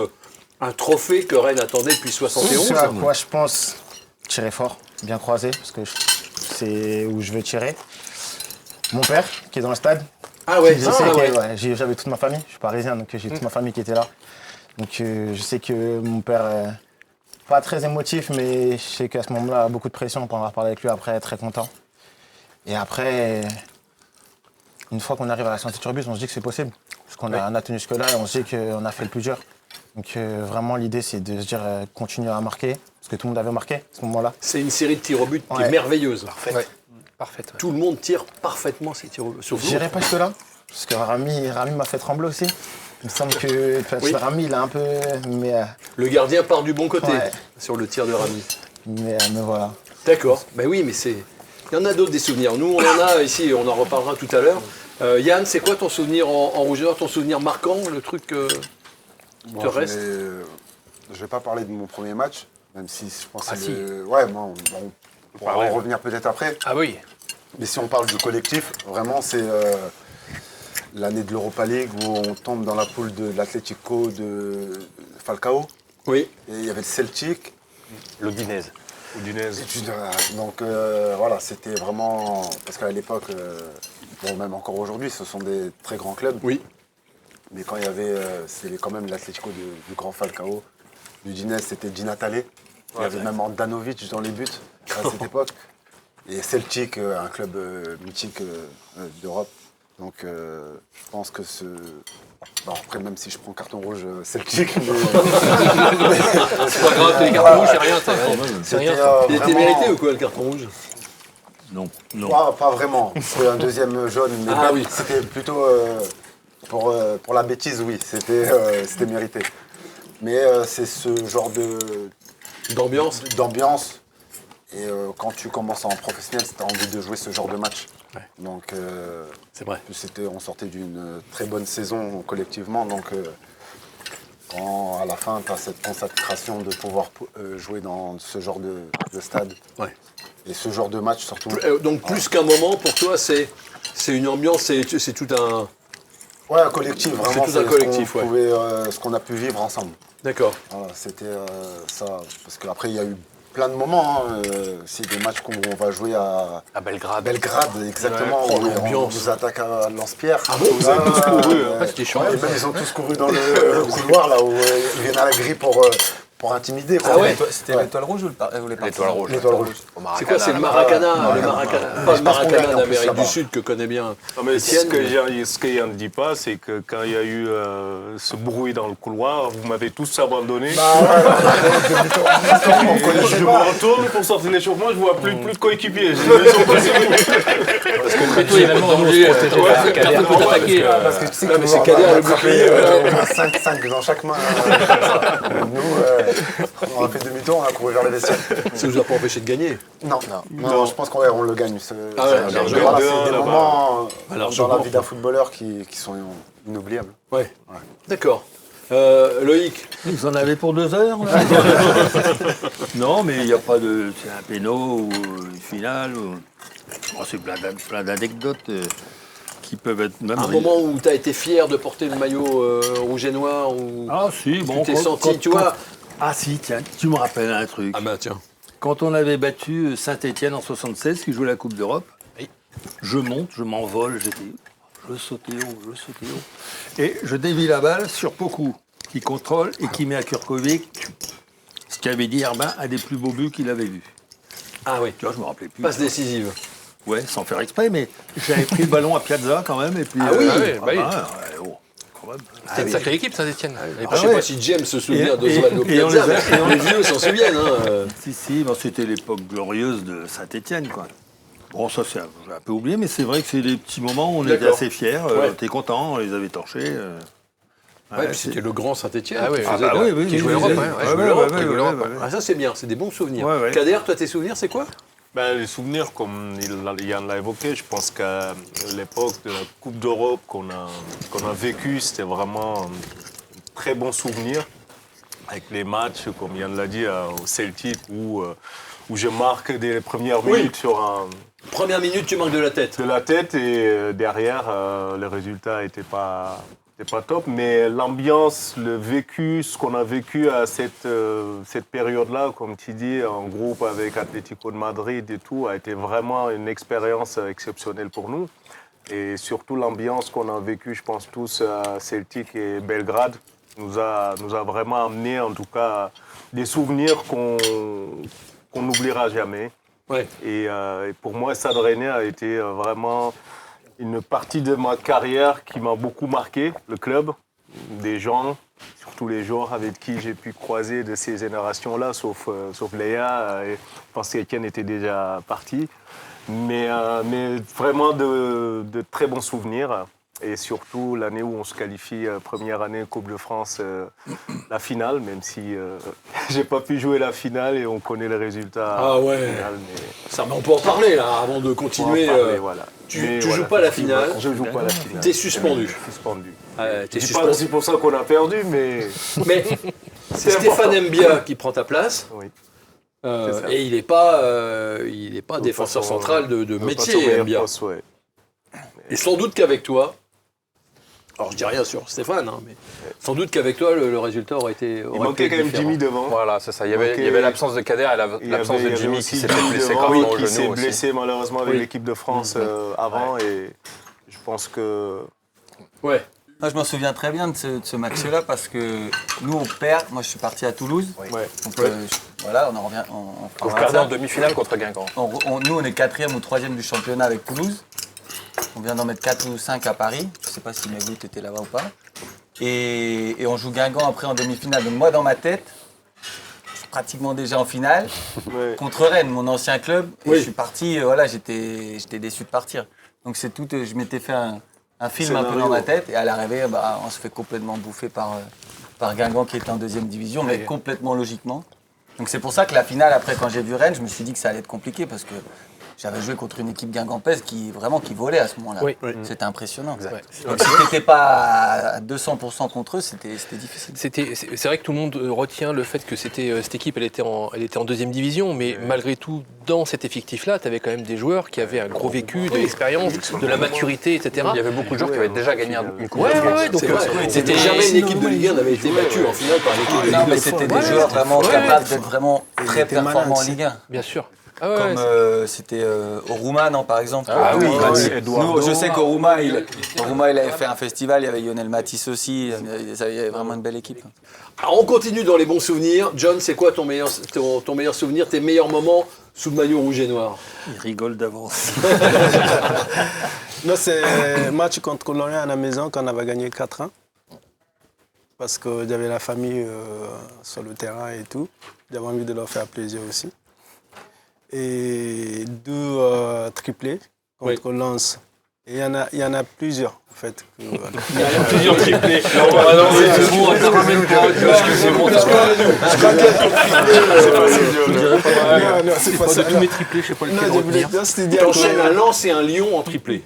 Speaker 1: un trophée que Rennes attendait depuis 71.
Speaker 10: Ce à quoi je pense, tirer fort, bien croisé, parce que c'est où je veux tirer. Mon père, qui est dans le stade,
Speaker 1: Ah ouais,
Speaker 10: je sais
Speaker 1: ah
Speaker 10: que
Speaker 1: ouais.
Speaker 10: j'avais toute ma famille, je suis parisien, donc j'ai toute ma famille qui était là. Donc je sais que mon père, pas très émotif, mais je sais qu'à ce moment-là, beaucoup de pression pour en avoir parlé avec lui après, très content. Et après, une fois qu'on arrive à la séance de turbus, on se dit que c'est possible. Parce qu'on a tenu jusque-là et on se dit qu'on a fait le plus dur. Donc vraiment, l'idée, c'est de se dire, continuer à marquer, parce que tout le monde avait marqué à ce moment-là.
Speaker 1: C'est une série de tirs au but qui est
Speaker 10: Ouais.
Speaker 1: merveilleuse.
Speaker 3: Ouais. Parfait. Ouais.
Speaker 1: Tout le monde tire parfaitement ses tirs au but. Sauf
Speaker 10: Je dirais pas jusque-là, parce que Rami m'a fait trembler aussi. Il me semble que
Speaker 1: Oui.
Speaker 10: Rami, il a un peu... Mais
Speaker 1: le gardien part du bon côté
Speaker 10: Ouais.
Speaker 1: sur le tir de Rami.
Speaker 10: voilà.
Speaker 1: D'accord. Ben oui, mais c'est. Il y en a d'autres des souvenirs. Nous, on en a ici, on en reparlera tout à l'heure. Yann, c'est quoi ton souvenir en rougeur, ton souvenir marquant, le truc
Speaker 11: Bon,
Speaker 1: te reste?
Speaker 11: Je vais pas parler de mon premier match, même si je pense que
Speaker 3: si.
Speaker 11: ouais, bon, on pourra en revenir peut-être après.
Speaker 3: Ah oui.
Speaker 11: Mais si on parle du collectif, vraiment, c'est l'année de l'Europa League où on tombe dans la poule de l'Atlético de Falcao.
Speaker 1: Oui.
Speaker 11: Et il y avait le Celtic.
Speaker 7: Udinese.
Speaker 11: Et puis, donc voilà, c'était vraiment... Parce qu'à l'époque, bon, même encore aujourd'hui, ce sont des très grands clubs.
Speaker 1: Oui.
Speaker 11: Mais quand il y avait, c'était quand même l'Atlético du grand Falcao. L'Udinese, c'était Di Natale. Il y avait même Andanovic dans les buts à cette époque. Et Celtic, un club mythique d'Europe. Donc je pense que ce... Bon, après, même si je prends carton rouge Celtic...
Speaker 3: C'est pas grave, les cartons rouges, c'est rien. C'est rien.
Speaker 1: Il était mérité ou quoi le carton rouge?
Speaker 2: Non.
Speaker 11: Pas vraiment. C'était un deuxième jaune, mais
Speaker 1: Ah
Speaker 11: même,
Speaker 1: oui.
Speaker 11: c'était plutôt pour la bêtise, oui, c'était mérité. Mais c'est ce genre d'ambiance. Et quand tu commences en professionnel, tu as envie de jouer ce genre de match.
Speaker 1: Ouais.
Speaker 11: Donc
Speaker 1: C'est vrai.
Speaker 11: on sortait d'une très bonne saison collectivement. Donc quand à la fin, tu as cette consécration de pouvoir jouer dans ce genre de stade.
Speaker 1: Ouais.
Speaker 11: Et ce genre de match surtout.
Speaker 1: Donc plus qu'un moment, pour toi, c'est une ambiance, c'est tout un...
Speaker 11: Ouais, un collectif, vraiment.
Speaker 1: tout un collectif, ouais.
Speaker 11: Ce qu'on a pu vivre ensemble.
Speaker 1: D'accord.
Speaker 11: Voilà, c'était ça. Parce qu'après, il y a eu plein de moments. C'est des matchs qu'on va jouer à
Speaker 3: Belgrade.
Speaker 11: Belgrade, exactement.
Speaker 1: Ouais,
Speaker 11: où on
Speaker 1: l'ambiance.
Speaker 11: nous attaque à Lance-Pierre.
Speaker 1: Ah bon, vous avez tous couru,
Speaker 3: c'était chiant.
Speaker 11: Et même, ils ont tous couru dans le couloir, là, où ils viennent à la grille pour intimider. Quoi.
Speaker 1: Ah ouais.
Speaker 9: C'était l'étoile rouge ou les
Speaker 3: L'étoile rouge.
Speaker 11: L'étoile rouge.
Speaker 1: C'est quoi? C'est le Maracana, pas le
Speaker 11: Je
Speaker 1: Maracana
Speaker 11: pense qu'on gagne, en plus,
Speaker 1: d'Amérique
Speaker 11: là-bas.
Speaker 1: du Sud que connaît bien
Speaker 7: Non, mais ce
Speaker 1: Étienne.
Speaker 7: que Yann ne dit pas, c'est que quand il y a eu ce bruit dans le couloir, vous m'avez tous abandonné. Je me retourne pour sortir l'échauffement, je vois plus de coéquipiers. Ils sont passés
Speaker 3: Parce que Préto est vraiment danger. Personne peut t'attaquer.
Speaker 11: Parce que tu sais
Speaker 1: Non,
Speaker 11: que
Speaker 1: mais c'est Kader, le bouclier,
Speaker 11: on a 5 dans chaque main. Nous, on a fait demi-tour, on a couru vers les vestiaires.
Speaker 1: Ça vous a pas empêché de gagner?
Speaker 11: Non, je pense qu'on le gagne.
Speaker 1: Ah ouais,
Speaker 11: Voilà,
Speaker 1: largement.
Speaker 11: c'est des moments dans
Speaker 1: largement.
Speaker 11: la vie d'un footballeur qui sont inoubliables.
Speaker 1: Ouais. D'accord. Loïc,
Speaker 2: Vous en avez pour 2 heures là Non, mais il n'y a pas de... C'est un péno ou une finale. Oh, c'est plein d'anecdotes qui peuvent être même...
Speaker 1: un moment où tu as été fier de porter le maillot rouge et noir, où
Speaker 2: Ah si, bon...
Speaker 1: tu t'es senti, tu vois...
Speaker 2: Ah si, tiens, tu me rappelles un truc.
Speaker 1: Ah bah tiens.
Speaker 2: Quand on avait battu Saint-Étienne en 76, qui jouait la Coupe d'Europe, Je monte, je m'envole, je sautais haut. Et je dévie la balle sur Poku, qui contrôle et qui met à Kurkovic, ce qu'avait dit Herbin, un des plus beaux buts qu'il avait vus.
Speaker 1: Ah oui.
Speaker 2: Tu vois, je me rappelais plus.
Speaker 1: Passe décisive.
Speaker 2: Ouais, sans faire exprès, mais j'avais pris le ballon à Piazza quand même. Et puis,
Speaker 1: Ah oui,
Speaker 2: quand même.
Speaker 3: C'était une sacrée équipe, Saint-Etienne.
Speaker 1: Je ne sais pas si James se souvient d'Osvaldo Piazza, mais les vieux s'en souviennent.
Speaker 2: Si, c'était l'époque glorieuse de Saint-Etienne, quoi. Bon, ça, j'ai un peu oublié, mais c'est vrai que c'est des petits moments où on était assez fiers. T'es content, on les avait torchés.
Speaker 1: Ouais, puis c'était le grand Saint-Etienne
Speaker 3: qui jouait l'Europe.
Speaker 1: Ah, ça, c'est bien, c'est des bons souvenirs.
Speaker 2: Ouais.
Speaker 1: Kader, toi, tes souvenirs, c'est quoi?
Speaker 7: Les souvenirs, comme Yann l'a évoqué, je pense qu'à l'époque de la Coupe d'Europe qu'on a vécu, c'était vraiment un très bon souvenir. Avec les matchs, comme Yann l'a dit, au Celtic, où je marque dès les premières minutes sur un...
Speaker 1: Première minute, tu marques de la tête.
Speaker 7: De la tête, et derrière, les résultats n'étaient pas top, mais l'ambiance, le vécu, ce qu'on a vécu à cette période-là, comme tu dis, en groupe avec Atlético de Madrid et tout, a été vraiment une expérience exceptionnelle pour nous. Et surtout l'ambiance qu'on a vécue, je pense tous, à Celtic et Belgrade, nous a vraiment amené, en tout cas, des souvenirs qu'on n'oubliera jamais.
Speaker 1: Ouais.
Speaker 7: Et pour moi, Stade Rennais a été vraiment une partie de ma carrière qui m'a beaucoup marqué, le club, des gens, surtout les joueurs avec qui j'ai pu croiser de ces générations-là, sauf Léa, je pense qu'Etienne était déjà parti. Mais vraiment de très bons souvenirs. Et surtout l'année où on se qualifie, première année Coupe de France, la finale, même si j'ai pas pu jouer la finale et on connaît les résultats.
Speaker 1: Ah ouais.
Speaker 7: Finale,
Speaker 1: Ça, mais on peut en parler là, avant de continuer.
Speaker 7: Voilà.
Speaker 1: Tu joues pas la finale.
Speaker 7: Je joue pas la finale.
Speaker 1: T'es suspendu.
Speaker 7: Suspendu.
Speaker 1: T'es
Speaker 7: C'est pas aussi pour ça qu'on a perdu, mais.
Speaker 1: Mais c'est Stéphane Mbia qui prend ta place.
Speaker 7: Oui.
Speaker 1: Et il n'est pas défenseur central de métier, Mbia.
Speaker 7: Ouais.
Speaker 1: Et sans doute qu'avec toi, alors je dis rien sur Stéphane, mais sans doute qu'avec toi, le résultat aurait été
Speaker 7: Il manquait quand même
Speaker 1: différent.
Speaker 7: Jimmy devant.
Speaker 3: Voilà, c'est ça. Il y avait l'absence de Kader et l'absence de Jimmy qui s'était blessé quand même au
Speaker 7: qui s'est
Speaker 3: genou aussi.
Speaker 7: blessé malheureusement avec l'équipe de France avant. Et je pense que...
Speaker 1: Ouais.
Speaker 9: Moi, je m'en souviens très bien de ce match-là parce que nous, on perd. Moi, je suis parti à Toulouse.
Speaker 3: Ouais.
Speaker 9: Donc, voilà, on en revient.
Speaker 3: Vous perdez en demi-finale contre Guingamp.
Speaker 9: Nous, on est 4e ou 3e du championnat avec Toulouse. On vient d'en mettre 4 ou 5 à Paris. Je ne sais pas si Magui était là-bas ou pas. Et on joue Guingamp après en demi-finale. Donc, moi, dans ma tête, je suis pratiquement déjà en finale contre Rennes, mon ancien club. Et je suis parti, j'étais déçu de partir. Donc, c'est tout. Je m'étais fait un film un peu dans ma tête. Et à l'arrivée, on se fait complètement bouffer par Guingamp qui était en 2e division, mais complètement logiquement. Donc c'est pour ça que la finale, après, quand j'ai vu Rennes, je me suis dit que ça allait être compliqué parce que j'avais joué contre une équipe guingampaise qui volait à ce moment-là.
Speaker 3: Oui.
Speaker 9: C'était impressionnant. Donc si tu n'étais pas à 200% contre eux, c'était difficile.
Speaker 3: C'est vrai que tout le monde retient le fait que cette équipe, elle était en 2e division, mais malgré tout, dans cet effectif-là, tu avais quand même des joueurs qui avaient un gros vécu, de l'expérience, de la maturité, etc. Il y avait beaucoup de joueurs qui avaient déjà gagné une Coupe de France.
Speaker 1: Donc c'était jamais une équipe de Ligue 1 n'avait été battue en finale par l'équipe de Ligue 1.
Speaker 9: Non, mais c'était des joueurs vraiment capables d'être vraiment très performants en Ligue 1.
Speaker 3: Bien sûr.
Speaker 9: Comme c'était au Roumain, non, par exemple.
Speaker 7: Eduardo.
Speaker 9: Je sais qu'au Roumain, il avait fait un festival, il y avait Lionel Matisse aussi, il y avait vraiment une belle équipe.
Speaker 1: Alors on continue dans les bons souvenirs. John, c'est quoi ton meilleur souvenir, tes meilleurs moments sous le maillot rouge et noir?
Speaker 2: Il rigole d'avance.
Speaker 8: Non, c'est un match contre Lorient à la maison qu'on avait gagné 4-1. Parce qu'il y avait la famille sur le terrain et tout. J'avais envie de leur faire plaisir aussi. Et 2 triplés contre Lens. Et il y en a plusieurs, en fait.
Speaker 3: Il y a plusieurs triplés. C'est bon, ça ramène pas. C'est bon, c'est pas ça. De tous mes triplés, je sais pas lequel retenir.
Speaker 1: T'enchaînes un Lens et un Lyon en triplé.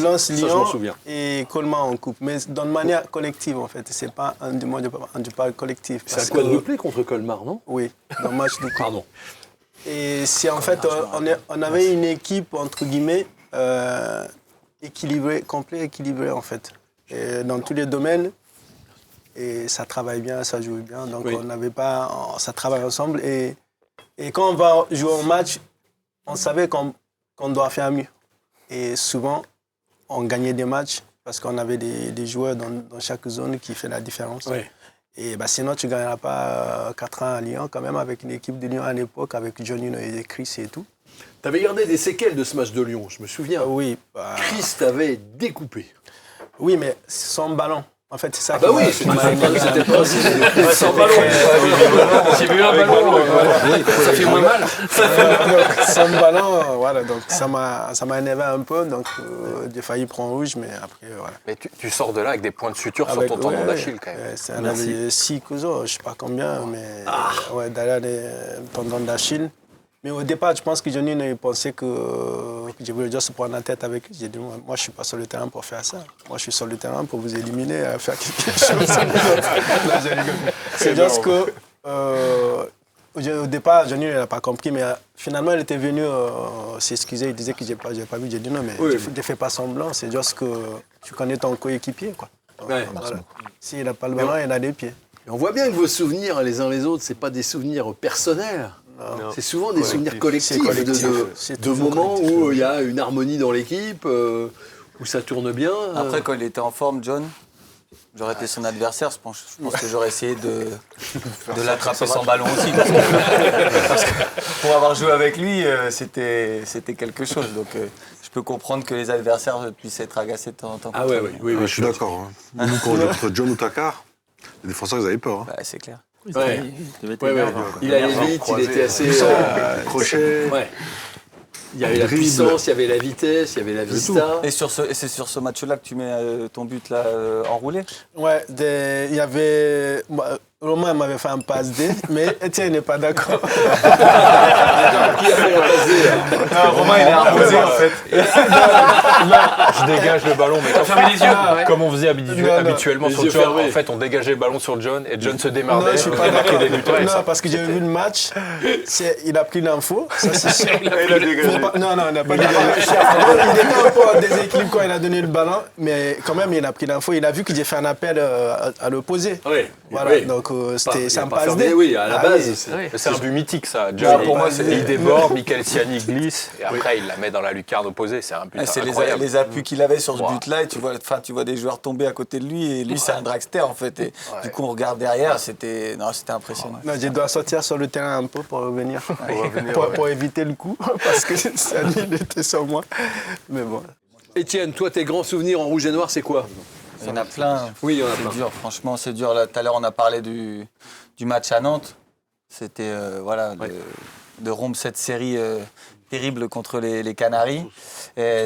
Speaker 8: Lens, Lyon et Colmar en coupe. Mais dans une manière collective, en fait. C'est pas du pas collectif.
Speaker 1: C'est un quadruplé contre Colmar, non?
Speaker 8: Oui, dans le match de coupe.
Speaker 1: Pardon.
Speaker 8: Et c'est en fait, on avait une équipe, entre guillemets, équilibrée, complet équilibrée, en fait. Et dans tous les domaines. Et ça travaille bien, ça joue bien. Donc ça travaille ensemble. Et quand on va jouer au match, on savait qu'on doit faire mieux. Et souvent, on gagnait des matchs parce qu'on avait des joueurs dans chaque zone qui fait la différence.
Speaker 6: Oui.
Speaker 8: Et sinon, tu ne gagneras pas 4 ans à Lyon, quand même, avec une équipe de Lyon à l'époque, avec Johnny et Chris et tout.
Speaker 1: Tu avais gardé des séquelles de ce match de Lyon, je me souviens.
Speaker 8: Oui.
Speaker 1: Chris t'avait découpé.
Speaker 8: Oui, mais sans ballon. En fait, c'est ça
Speaker 1: bah oui, c'était le principe. Sans ballon.
Speaker 3: S'il y avait eu un ballon, ça fait moins mal.
Speaker 8: Sans ballon, voilà, donc ça m'a énervé un peu, donc j'ai failli prendre rouge, mais après, voilà.
Speaker 3: Mais tu sors de là avec des points de suture sur ton tendon d'Achille, quand même.
Speaker 8: C'est un avait 6 coups, je ne sais pas combien, mais derrière les tendons d'Achille. Mais au départ, je pense que Johnny pensait que je voulais juste se prendre la tête avec lui. J'ai dit, moi, je ne suis pas sur le terrain pour faire ça. Moi, je suis sur le terrain pour vous éliminer, faire quelque chose. C'est juste que, au départ, Johnny n'a pas compris, mais finalement, il était venu s'excuser. Il disait que je n'ai pas vu. J'ai dit, non, mais ne fais pas semblant. C'est juste que tu connais ton coéquipier, quoi. Voilà. S'il n'a pas le ballon, il a des pieds.
Speaker 1: Et on voit bien que vos souvenirs, les uns les autres, ce n'est pas des souvenirs personnels. Non. C'est souvent des souvenirs collectifs de moments où il y a une harmonie dans l'équipe, où ça tourne bien.
Speaker 9: Après, quand il était en forme, John, j'aurais été son adversaire. Je pense que j'aurais essayé de l'attraper sans ballon aussi. Parce que pour avoir joué avec lui, c'était quelque chose. Donc, je peux comprendre que les adversaires puissent être agacés de temps en temps.
Speaker 1: Ah oui,
Speaker 5: je suis d'accord. Hein. Nous, quand on est entre John ou Takar, les défenseurs, ils avaient peur. Hein.
Speaker 9: Bah, c'est clair.
Speaker 1: Il allait vite, il était assez
Speaker 5: crochet.
Speaker 1: Il y avait la puissance, il y avait la vitesse, il y avait la vista.
Speaker 9: Et c'est sur ce match-là que tu mets ton but là enroulé.
Speaker 8: Ouais, il y avait Romain m'avait fait un passe D, mais Étienne n'est pas d'accord.
Speaker 1: Qui a fait la passe D là?
Speaker 3: Romain il est arrosé en fait. Je dégage le ballon, mais fermez les yeux. Comme on faisait habituellement sur John. En fait, on dégageait le ballon sur John et John se démerdait.
Speaker 8: Non, je suis pas d'accord. Non, parce que j'ai vu le match. Il a pris l'info. Ça c'est sûr.
Speaker 5: Il a dégagé.
Speaker 8: Non, il n'a pas dégagé. Il était un peu en déséquilibre quand il a donné le ballon, mais quand même il a pris l'info. Il a vu que j'ai fait un appel à l'opposé. Voilà, donc c'était un passe D.
Speaker 1: Oui, à la base.
Speaker 3: C'est un but mythique ça. John, pour moi, il déborde, Michael Siani glisse et après il la met dans la lucarne opposée. C'est un but incroyable.
Speaker 9: Les appuis qu'il avait sur ce but-là, et tu vois des joueurs tomber à côté de lui, et lui c'est un dragster en fait. Et du coup on regarde derrière, c'était impressionnant.
Speaker 8: Non, je dois sortir sur le terrain un peu pour revenir, pour éviter le coup, parce que Siani était sur moi. Mais bon.
Speaker 1: Étienne, toi tes grands souvenirs en rouge et noir, c'est quoi?
Speaker 9: Il y en a plein.
Speaker 1: Oui, il y en a plein.
Speaker 9: C'est dur, franchement, c'est dur. Là, tout à l'heure, on a parlé du match à Nantes. C'était de rompre cette série terrible contre les Canaries.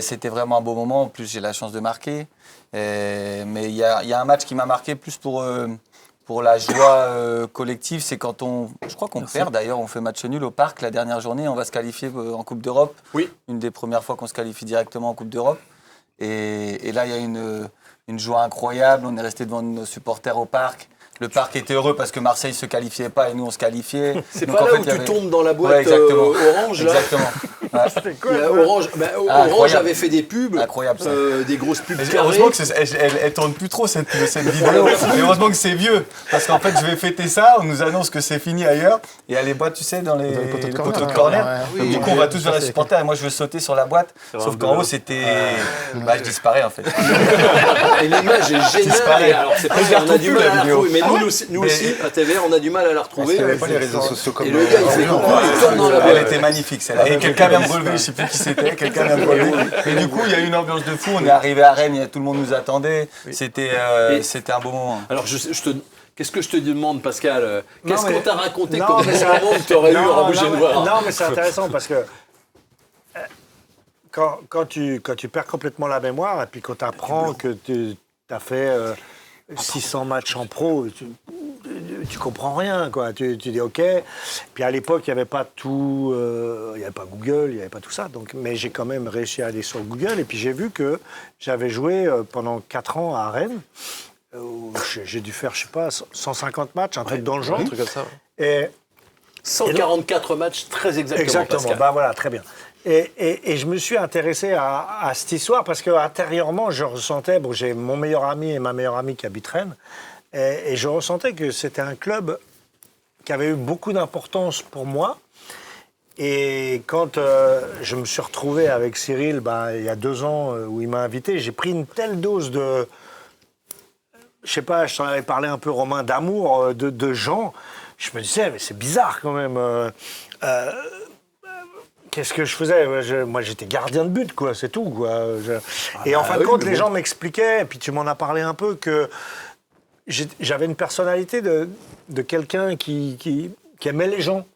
Speaker 9: C'était vraiment un beau moment. En plus, j'ai la chance de marquer. Mais il y a un match qui m'a marqué plus pour la joie collective. C'est quand je crois qu'on perd d'ailleurs, on fait match nul au Parc la dernière journée. On va se qualifier en Coupe d'Europe.
Speaker 1: Oui.
Speaker 9: Une des premières fois qu'on se qualifie directement en Coupe d'Europe. Et là, il y a une joie incroyable. On est resté devant nos supporters au Parc. Le Parc était heureux parce que Marseille ne se qualifiait pas et nous, on se qualifiait.
Speaker 1: C'est pas là où tu tombes dans la boîte orange, là?
Speaker 9: Exactement.
Speaker 1: C'était quoi, Orange avait fait des pubs.
Speaker 9: Incroyable, ça.
Speaker 1: Des grosses pubs
Speaker 8: Heureusement qu'elle tourne plus trop, cette vidéo. Mais heureusement que c'est vieux. Parce qu'en fait, je vais fêter ça, on nous annonce que c'est fini ailleurs. Et il y a les boîtes, tu sais, dans les poteaux de corner. Donc, du coup, on va tous vers les supporters. Et moi, je veux sauter sur la boîte. Sauf qu'en haut, c'était... je disparais, en fait.
Speaker 1: Et l'image est géniale. Alors, c'est pas on a du mal à la retrouver. Mais nous aussi, à TVR, on a du mal à la retrouver.
Speaker 11: Il n'y avait pas les réseaux sociaux comme...
Speaker 1: Et le gars, il fait coucou, il tourne dans la boîte.
Speaker 8: Elle était magnifique, celle-là. Et quelqu'un vient me relever, je ne sais plus qui c'était, quelqu'un vient me relever. Et du coup, il y a eu une ambiance de fou. On est arrivé à Rennes, tout le monde nous attendait. C'était un beau moment.
Speaker 1: Alors, qu'est-ce que je te demande, Pascal? Qu'est-ce qu'on t'a raconté comme moment que tu aurais eu en rouge et noir?
Speaker 6: Non, mais c'est intéressant parce que quand tu perds complètement la mémoire et puis quand tu apprends que tu as fait 600 matchs en pro, tu comprends rien, quoi. Tu dis OK. Puis à l'époque, il n'y avait pas tout, il n'y avait pas Google, il n'y avait pas tout ça. Donc, mais j'ai quand même réussi à aller sur Google et puis j'ai vu que j'avais joué pendant 4 ans à Rennes. J'ai dû faire, je sais pas, 150 matchs, un truc dans le genre.
Speaker 3: Un truc comme ça.
Speaker 6: Et
Speaker 1: 144 matchs, très exactement.
Speaker 6: Exactement, bah voilà, très bien. Et je me suis intéressé à cette histoire parce qu'intérieurement, je ressentais, j'ai mon meilleur ami et ma meilleure amie qui habitent Rennes, et je ressentais que c'était un club qui avait eu beaucoup d'importance pour moi. Et quand je me suis retrouvé avec Cyril, il y a 2 ans, où il m'a invité, j'ai pris une telle dose de... Je sais pas, je t'en avais parlé un peu, Romain, d'amour de gens. Je me disais, mais c'est bizarre quand même. Qu'est-ce que je faisais? Moi, j'étais gardien de but, quoi, c'est tout, quoi. Et en fin de compte, les gens m'expliquaient, et puis tu m'en as parlé un peu, que j'avais une personnalité de quelqu'un qui aimait les gens.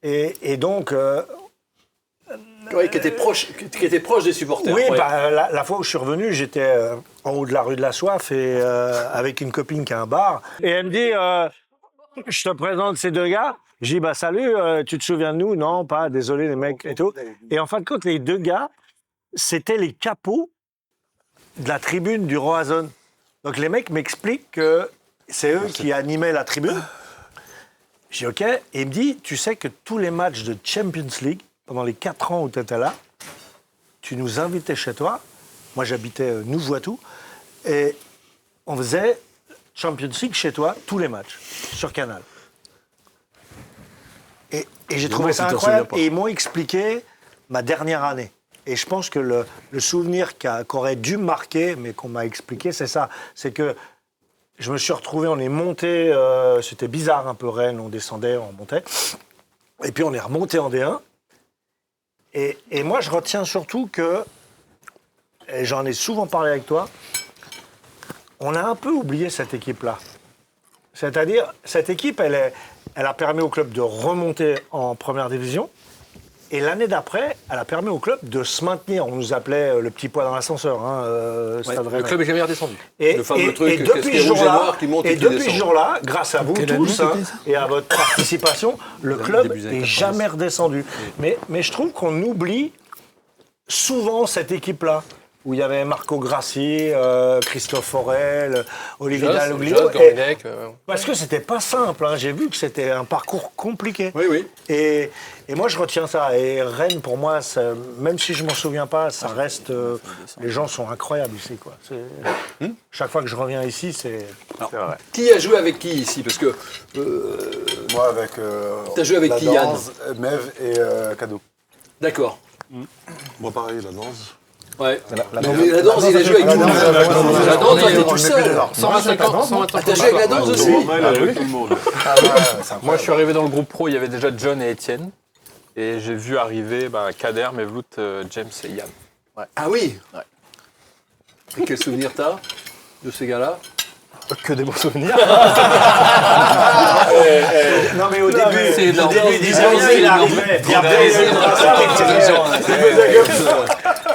Speaker 6: Et donc...
Speaker 1: Oui, qui était proche des supporters.
Speaker 6: Oui,
Speaker 1: ouais.
Speaker 6: la fois où je suis revenu, j'étais en haut de la rue de la Soif et avec une copine qui a un bar. Et elle me dit, je te présente ces 2 gars. Je dis, salut, tu te souviens de nous? Non, pas, désolé les mecs et tout. Et en fin de compte, les 2 gars, c'était les capots de la tribune du Roazhon. Donc les mecs m'expliquent que c'est eux qui animaient la tribune. Je dis, OK. Et il me dit, tu sais que tous les matchs de Champions League, pendant les 4 ans où tu étais là, tu nous invitais chez toi. Moi, j'habitais Nouveau-Poitou. Et on faisait Champions League chez toi, tous les matchs, sur Canal. Et j'ai trouvé ça incroyable. Et ils m'ont expliqué ma dernière année. Et je pense que le souvenir qu'aurait dû me marquer, mais qu'on m'a expliqué, c'est ça. C'est que je me suis retrouvé, on est monté, c'était bizarre un peu, Rennes, on descendait, on montait. Et puis on est remonté en D1. Et moi, je retiens surtout que, et j'en ai souvent parlé avec toi, on a un peu oublié cette équipe-là. C'est-à-dire, cette équipe, elle a permis au club de remonter en première division. Et l'année d'après, elle a permis au club de se maintenir. On nous appelait le petit poids dans l'ascenseur.
Speaker 3: Le club est jamais redescendu.
Speaker 1: Le fameux truc, depuis ce jour-là, qui monte et
Speaker 6: depuis ce jour-là, grâce à vous tous et à votre participation, le club n'est jamais redescendu. Mais je trouve qu'on oublie souvent cette équipe-là, où il y avait Marco Grassi, Christophe Forel, Olivier Dalloglio. Parce que c'était pas simple, hein. J'ai vu que c'était un parcours compliqué.
Speaker 1: Oui.
Speaker 6: Et moi, je retiens ça. Et Rennes, pour moi, même si je m'en souviens pas, ça reste... les gens sont incroyables ici, quoi. Chaque fois que je reviens ici, c'est...
Speaker 1: vrai. Qui a joué avec qui ici? Parce que...
Speaker 11: Moi, avec...
Speaker 1: T'as joué avec qui, Yann?
Speaker 11: Mev et Cadeau.
Speaker 1: D'accord.
Speaker 5: Moi, pareil, la danse.
Speaker 1: Ouais. La danse, il a joué avec tout le monde. La danse, il était tout seul.
Speaker 3: 125 ans.
Speaker 1: T'as joué avec la danse aussi?
Speaker 5: Avec tout le monde.
Speaker 12: Moi, je suis arrivé dans le groupe pro, il y avait déjà John et Étienne. Et j'ai vu arriver Kader, Mevlout, James et Yann.
Speaker 1: Ouais. Ah oui? Ouais. Et quel souvenir t'as de ces gars-là?
Speaker 12: Que des bons souvenirs.
Speaker 6: Non, mais au début,
Speaker 3: c'est
Speaker 6: il arrivait.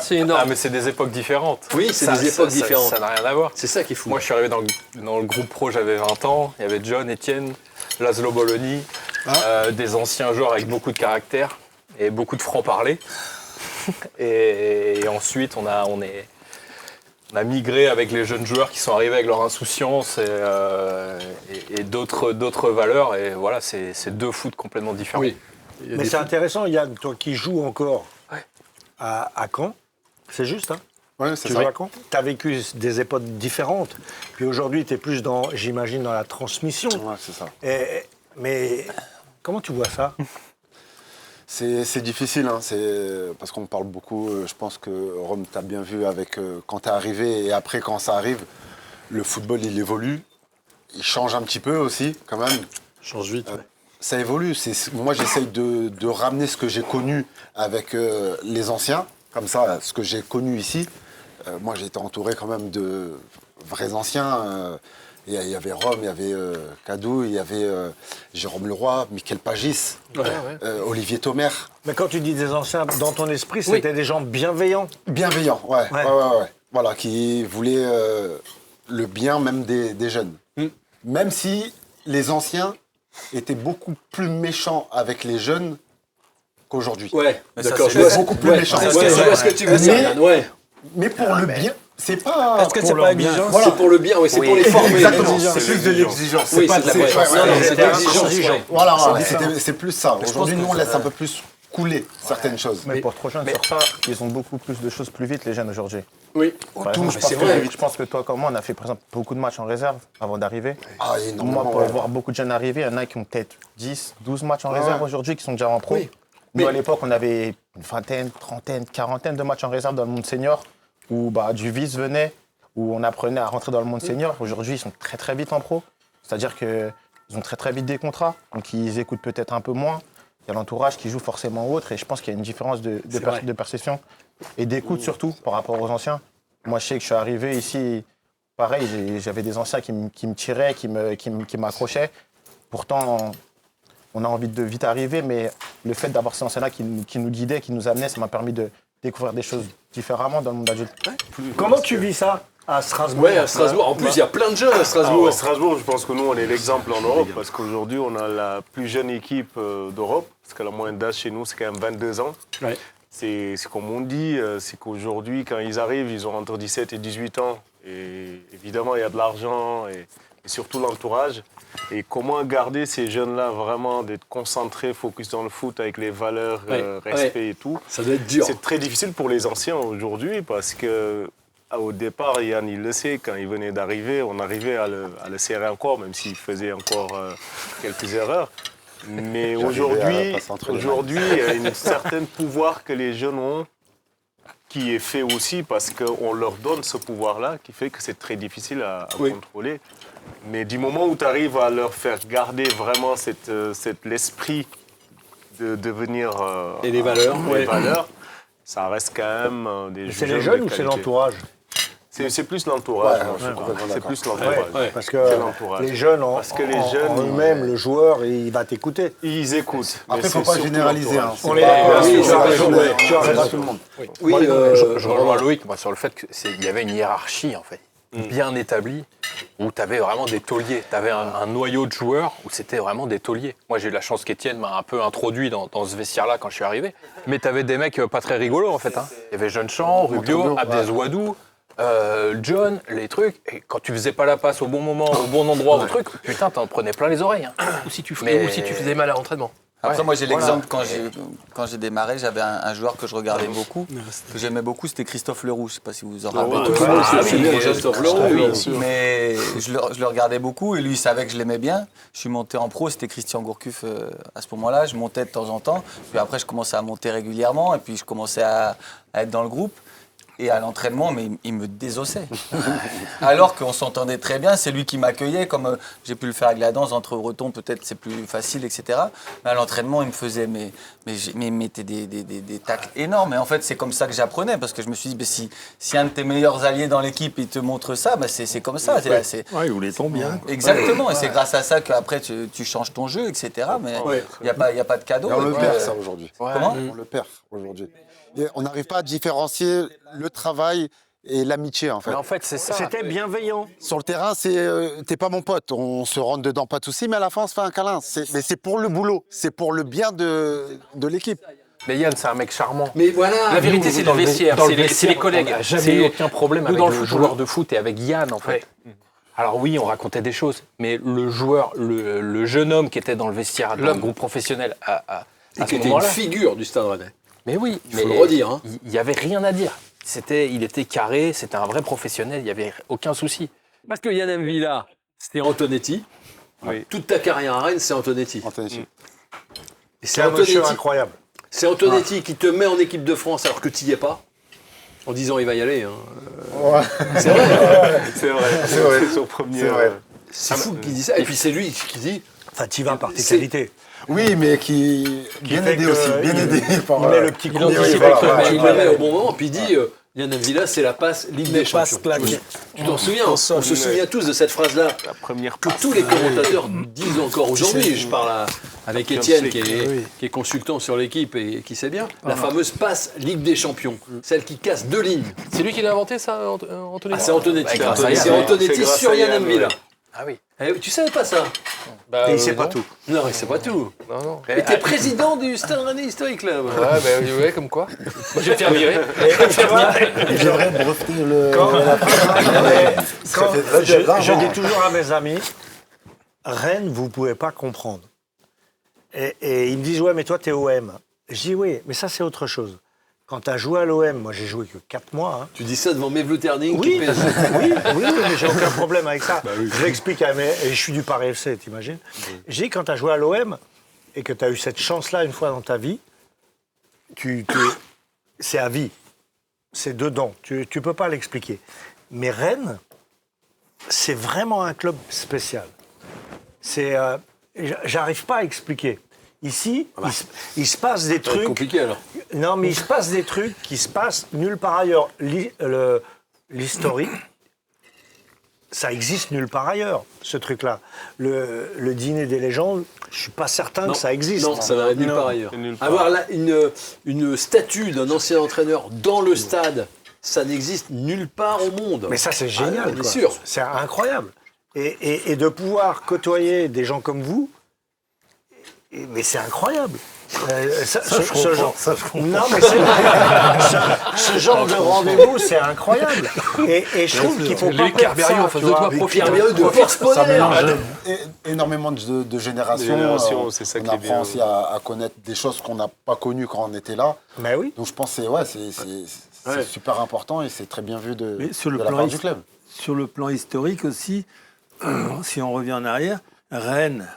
Speaker 3: C'est énorme.
Speaker 12: Ah, mais c'est des époques différentes.
Speaker 1: Oui, c'est des époques différentes.
Speaker 12: Ça n'a rien à voir.
Speaker 1: C'est ça qui est fou.
Speaker 12: Moi, je suis arrivé dans le groupe pro, j'avais 20 ans. Il y avait John, Étienne, Laszlo Bologna, des anciens joueurs avec beaucoup de caractère et beaucoup de franc-parler. Et ensuite, on a migré avec les jeunes joueurs qui sont arrivés avec leur insouciance et d'autres valeurs. Et voilà, c'est 2 foot complètement différents.
Speaker 1: Oui.
Speaker 6: Mais c'est intéressant, Yann, toi qui joues encore à Caen, c'est juste, hein?
Speaker 11: Ouais, c'est
Speaker 6: Tu
Speaker 11: ça.
Speaker 6: joues à Caen. Tu as vécu des époques différentes. Puis aujourd'hui, tu es plus j'imagine, dans la transmission.
Speaker 11: Ouais, c'est ça.
Speaker 6: Mais comment tu vois ça?
Speaker 11: C'est difficile, hein. Parce qu'on parle beaucoup, je pense que Rome, tu as bien vu avec quand tu es arrivé et après quand ça arrive, le football il évolue, il change un petit peu aussi quand même.
Speaker 1: Change vite.
Speaker 11: Ça évolue. Moi j'essaye de ramener ce que j'ai connu avec les anciens, comme ça, ce que j'ai connu ici. Moi j'ai été entouré quand même de vrais anciens. Il y avait Rome, il y avait Cadou, il y avait Jérôme Leroy, Michael Pagis, Olivier Thomer.
Speaker 6: Mais quand tu dis des anciens, dans ton esprit, c'était des gens bienveillants.
Speaker 11: Bienveillants, ouais. Voilà, qui voulaient le bien même des jeunes. Même si les anciens étaient beaucoup plus méchants avec les jeunes qu'aujourd'hui.
Speaker 1: Ouais, d'accord.
Speaker 11: Beaucoup plus méchants.
Speaker 1: Je vois ce que tu veux dire, Yann. Ouais.
Speaker 11: Mais pour le bien, c'est pas.
Speaker 10: Est-ce que c'est pas exigeant?
Speaker 1: Voilà. C'est pour le bien, oui, c'est pour les former.
Speaker 11: Exactement, c'est plus de l'exigence.
Speaker 1: Oui, c'est de l'exigence.
Speaker 11: Voilà, c'est plus ça. Aujourd'hui, nous, on laisse un peu plus couler certaines choses.
Speaker 10: Mais pour être trop jeune sur ça, ils ont beaucoup plus de choses plus vite, les jeunes aujourd'hui.
Speaker 1: Oui,
Speaker 10: Je pense que toi comme moi, on a fait par exemple beaucoup de matchs en réserve avant d'arriver.
Speaker 11: Ah, énormément.
Speaker 10: Moi, pour voir beaucoup de jeunes arriver, il y en a qui ont peut-être 10, 12 matchs en réserve aujourd'hui qui sont déjà en pro. Nous, à l'époque, on avait une vingtaine, trentaine, quarantaine de matchs en réserve dans le monde senior, où du vice venait, où on apprenait à rentrer dans le monde senior. Aujourd'hui, ils sont très très vite en pro. C'est-à-dire qu'ils ont très très vite des contrats, donc ils écoutent peut-être un peu moins. Il y a l'entourage qui joue forcément autre, et je pense qu'il y a une différence de perception et d'écoute surtout par rapport aux anciens. Moi, je sais que je suis arrivé ici, pareil, j'avais des anciens qui me tiraient, qui m'accrochaient. Pourtant, on a envie de vite arriver, mais le fait d'avoir ces anciens-là qui nous guidaient, qui nous amenaient, ça m'a permis de découvrir des choses différemment dans le monde adulte.
Speaker 6: Comment tu vis ça à Strasbourg?
Speaker 1: Ouais, à Strasbourg. En plus, il y a plein de jeunes à Strasbourg.
Speaker 7: À Strasbourg, je pense que nous, on est l'exemple en Europe, parce qu'aujourd'hui, on a la plus jeune équipe d'Europe, parce que la moyenne d'âge chez nous, c'est quand même 22 ans.
Speaker 6: Ouais.
Speaker 7: C'est comme on dit, c'est qu'aujourd'hui, quand ils arrivent, ils ont entre 17 et 18 ans. Et évidemment, il y a de l'argent et surtout l'entourage. Et comment garder ces jeunes-là vraiment d'être concentrés, focus dans le foot avec les valeurs, respect et tout.
Speaker 1: Ça doit être dur.
Speaker 7: C'est très difficile pour les anciens aujourd'hui parce que au départ, Yann, il le sait, quand il venait d'arriver, on arrivait à le serrer encore, même s'il faisait encore quelques erreurs. Mais aujourd'hui, il y a une certaine pouvoir que les jeunes ont qui est fait aussi parce qu'on leur donne ce pouvoir-là, qui fait que c'est très difficile à contrôler. Mais du moment où tu arrives à leur faire garder vraiment l'esprit de devenir...
Speaker 1: et les valeurs.
Speaker 7: Ça reste quand même des jeunes.
Speaker 6: C'est les jeunes ou c'est l'entourage?
Speaker 7: C'est plus l'entourage. C'est plus l'entourage.
Speaker 6: Parce que les jeunes, en eux-mêmes, le joueur, il va t'écouter.
Speaker 7: Ils écoutent.
Speaker 11: Après, il ne faut pas généraliser.
Speaker 6: On est d'accord. Tu as raison.
Speaker 11: Tout le monde.
Speaker 12: Oui, je rejoins Loïc sur le fait qu'il y avait une hiérarchie, en fait, bien établie, où tu avais vraiment des tauliers. Tu avais un noyau de joueurs où c'était vraiment des tauliers. Moi, j'ai eu la chance qu'Étienne m'a un peu introduit dans ce vestiaire-là quand je suis arrivé. Mais tu avais des mecs pas très rigolos, en fait. Il y avait Jeune-Champ, Rubio, Abdesouadou, John, les trucs. Et quand tu faisais pas la passe au bon moment, au bon endroit, au truc, putain, t'en prenais plein les oreilles.
Speaker 3: Ou si tu faisais mal à l'entraînement.
Speaker 9: Après, moi, j'ai l'exemple, quand j'ai démarré, j'avais un joueur que je regardais beaucoup, que j'aimais beaucoup, c'était Christophe Leroux. Je ne sais pas si vous vous en rappelez. Mais je le regardais beaucoup et lui, il savait que je l'aimais bien. Je suis monté en pro, c'était Christian Gourcuff à ce moment-là. Je montais de temps en temps. Puis après, je commençais à monter régulièrement et puis je commençais à être dans le groupe. Et à l'entraînement, mais il me désossait. Alors qu'on s'entendait très bien, c'est lui qui m'accueillait, comme j'ai pu le faire avec la danse, entre Bretons, peut-être c'est plus facile, etc. Mais à l'entraînement, il me faisait il mettait des tacles énormes. Et en fait, c'est comme ça que j'apprenais, parce que je me suis dit, si un de tes meilleurs alliés dans l'équipe, il te montre ça, c'est comme ça.
Speaker 2: Il voulait ton bien.
Speaker 9: Exactement, et c'est grâce à ça qu'après, tu changes ton jeu, etc. Mais il n'y a pas de cadeau.
Speaker 11: Et on le perd, ça, aujourd'hui.
Speaker 9: Comment ?
Speaker 11: On le perd, aujourd'hui. Et on n'arrive pas à différencier le travail et l'amitié, en fait.
Speaker 12: Mais en fait, c'est ça.
Speaker 6: C'était bienveillant.
Speaker 11: Sur le terrain, t'es pas mon pote. On se rentre dedans, pas de soucis, mais à la fin, on se fait un câlin. Mais c'est pour le boulot, c'est pour le bien de l'équipe.
Speaker 12: Mais Yann, c'est un mec charmant.
Speaker 1: Mais voilà.
Speaker 3: La vérité, c'est le vestiaire, c'est les collègues.
Speaker 12: On n'a jamais eu aucun problème avec le joueur de foot et avec Yann, en fait.
Speaker 3: Ouais.
Speaker 12: Alors oui, on racontait des choses, mais le joueur, le jeune homme qui était dans le vestiaire, dans le groupe professionnel à
Speaker 1: qui était une figure du Stade Rennais.
Speaker 12: Mais oui,
Speaker 1: il faut le redire.
Speaker 12: Il n'y avait rien à dire. Il était carré, c'était un vrai professionnel, il n'y avait aucun souci.
Speaker 1: Parce que Yann M'Vila, c'était Antonetti. Oui. Toute ta carrière à Rennes, c'est Antonetti. Et
Speaker 6: c'est un monsieur incroyable.
Speaker 1: C'est Antonetti qui te met en équipe de France alors que tu n'y es pas, en disant il va y aller. C'est vrai.
Speaker 7: C'est surprenant.
Speaker 1: C'est fou qu'il dise ça. Et puis c'est lui qui dit.
Speaker 6: Enfin, tu vas par tes qualités.
Speaker 11: Oui, mais qui bien aidé aussi, bien aidé par
Speaker 6: le petit coup.
Speaker 1: Il le met au bon moment, puis il dit Yann M'Vila, c'est la passe Ligue des Champions. Tu t'en souviens? On se souvient tous de cette phrase-là que tous les commentateurs disent encore aujourd'hui. Je parle avec Étienne qui est consultant sur l'équipe et qui sait bien. La fameuse passe Ligue des Champions, celle qui casse 2 lignes.
Speaker 3: C'est lui qui l'a inventé, ça, Antonetti?
Speaker 1: C'est Antonetti. C'est Antonetti sur Yann M'Vila.
Speaker 12: Ah oui.
Speaker 1: Tu savais pas ça?
Speaker 6: Et il sait pas tout.
Speaker 1: Non, il sait pas tout.
Speaker 3: Non.
Speaker 1: Et t'es président du Stade Rennais Historic Club.
Speaker 3: Ouais, comme quoi. Moi, je vais te faire virer.
Speaker 11: Il devrait breveter le...
Speaker 6: Je dis toujours à mes amis, Rennes, vous pouvez pas comprendre. Et ils me disent, ouais, mais toi, t'es OM. Je dis, oui, mais ça, c'est autre chose. Quand tu as joué à l'OM, moi j'ai joué que 4 mois.
Speaker 1: Tu dis ça devant Mevlou-Terning?
Speaker 6: Oui, mais j'ai aucun problème avec ça. Je l'explique à et je suis du Paris FC, t'imagines? J'ai dit, quand tu as joué à l'OM et que tu as eu cette chance-là une fois dans ta vie, c'est à vie. C'est dedans. Tu ne peux pas l'expliquer. Mais Rennes, c'est vraiment un club spécial. J'arrive pas à expliquer. Ici, il se passe des trucs.
Speaker 1: C'est compliqué alors.
Speaker 6: Non, mais il se passe des trucs qui se passent nulle part ailleurs. L'historique, ça existe nulle part ailleurs, ce truc-là. Le dîner des légendes, je suis pas certain que ça existe.
Speaker 1: Non, ça n'arrive nulle part ailleurs. Avoir là une statue d'un ancien entraîneur dans le stade, ça n'existe nulle part au monde.
Speaker 6: Mais ça, c'est génial.
Speaker 1: Bien sûr.
Speaker 6: C'est incroyable. Et de pouvoir côtoyer des gens comme vous, mais c'est incroyable. Ce genre de rendez-vous, c'est incroyable. Et je trouve qu'il faut pas perdre ça.
Speaker 3: En face de toi,
Speaker 1: Pierre Biarritz de force polaire.
Speaker 11: Énormément de générations.
Speaker 7: C'est ça
Speaker 11: On
Speaker 7: qui est
Speaker 11: apprend
Speaker 7: bien.
Speaker 11: aussi à connaître des choses qu'on n'a pas connues quand on était là.
Speaker 6: Mais oui.
Speaker 11: Donc je pense que c'est super important et c'est très bien vu de la part du club.
Speaker 2: Sur le plan historique aussi, si on revient en arrière, Rennes,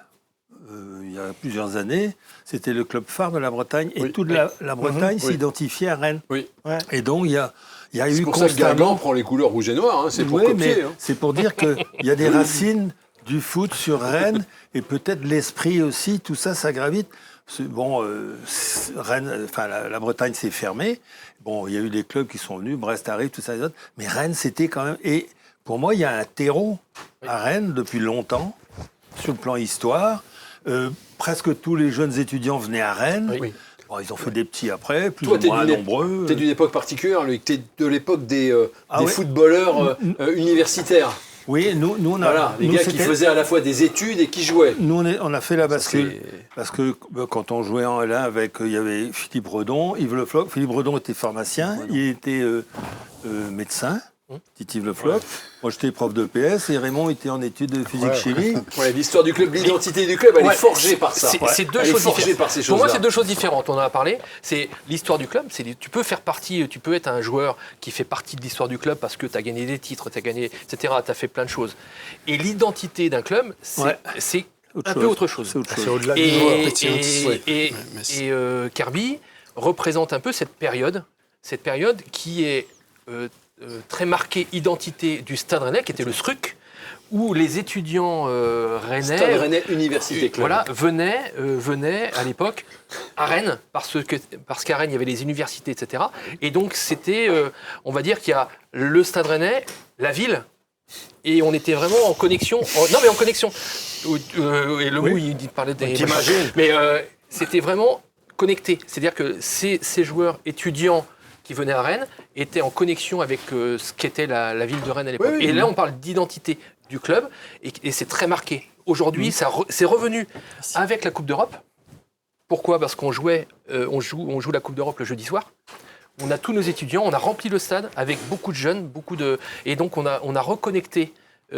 Speaker 2: il y a plusieurs années, c'était le club phare de la Bretagne et toute la Bretagne s'identifiait à Rennes.
Speaker 1: Oui.
Speaker 2: Et donc il y a eu
Speaker 1: C'est pour ça que Guingamp prend les couleurs rouge et noir, c'est pour copier.
Speaker 2: C'est pour dire qu'il y a des racines du foot sur Rennes et peut-être l'esprit aussi, tout ça, ça gravite. Bon, Rennes, enfin la Bretagne s'est fermée. Bon, il y a eu des clubs qui sont venus, Brest arrive, tout ça, les autres. Mais Rennes, c'était quand même. Et pour moi, il y a un terreau à Rennes depuis longtemps, sur le plan histoire. Presque tous les jeunes étudiants venaient à Rennes. Oui. Bon, ils ont fait des petits après, plus ou moins nombreux.
Speaker 1: T'es d'une époque particulière, Loïc. T'es de l'époque des footballeurs universitaires.
Speaker 2: Oui, nous on a...
Speaker 1: Voilà, les gars qui faisaient à la fois des études et qui jouaient.
Speaker 2: Nous, on a fait la bascule. Parce que quand on jouait en L1 avec... Il y avait Philippe Redon, Yves Le Floch. Philippe Redon était pharmacien, il était médecin. Yves Le Floch. Moi, j'étais prof de PS et Raymond était en études de physique-chimie.
Speaker 1: L'histoire du club, l'identité du club, elle est forgée par ça.
Speaker 3: C'est deux choses différentes. Pour moi, c'est deux choses différentes. On en a parlé. C'est l'histoire du club. Tu peux faire partie, tu peux être un joueur qui fait partie de l'histoire du club parce que tu as gagné des titres, tu as gagné, etc. Tu as fait plein de choses. Et l'identité d'un club, c'est un peu autre chose.
Speaker 6: C'est au-delà du joueur.
Speaker 3: Et Kirby représente un peu cette période qui est très marquée identité du Stade Rennais, qui était le SRUC, où les étudiants rennais...
Speaker 1: Stade Rennais Université Club.
Speaker 3: Voilà, venaient à l'époque à Rennes, parce qu'à Rennes, il y avait les universités, etc. Et donc, c'était, on va dire qu'il y a le Stade Rennais, la ville, et on était vraiment en connexion. En connexion. Et le mot, il parlait des...
Speaker 6: T'imagines.
Speaker 3: Mais c'était vraiment connecté. C'est-à-dire que ces joueurs étudiants qui venaient à Rennes étaient en connexion avec ce qu'était la ville de Rennes à l'époque. Et là, on parle d'identité du club, et c'est très marqué. Aujourd'hui, c'est revenu avec la Coupe d'Europe. Pourquoi ? Parce qu'on joue la Coupe d'Europe le jeudi soir. On a tous nos étudiants, on a rempli le stade avec beaucoup de jeunes, et donc on a reconnecté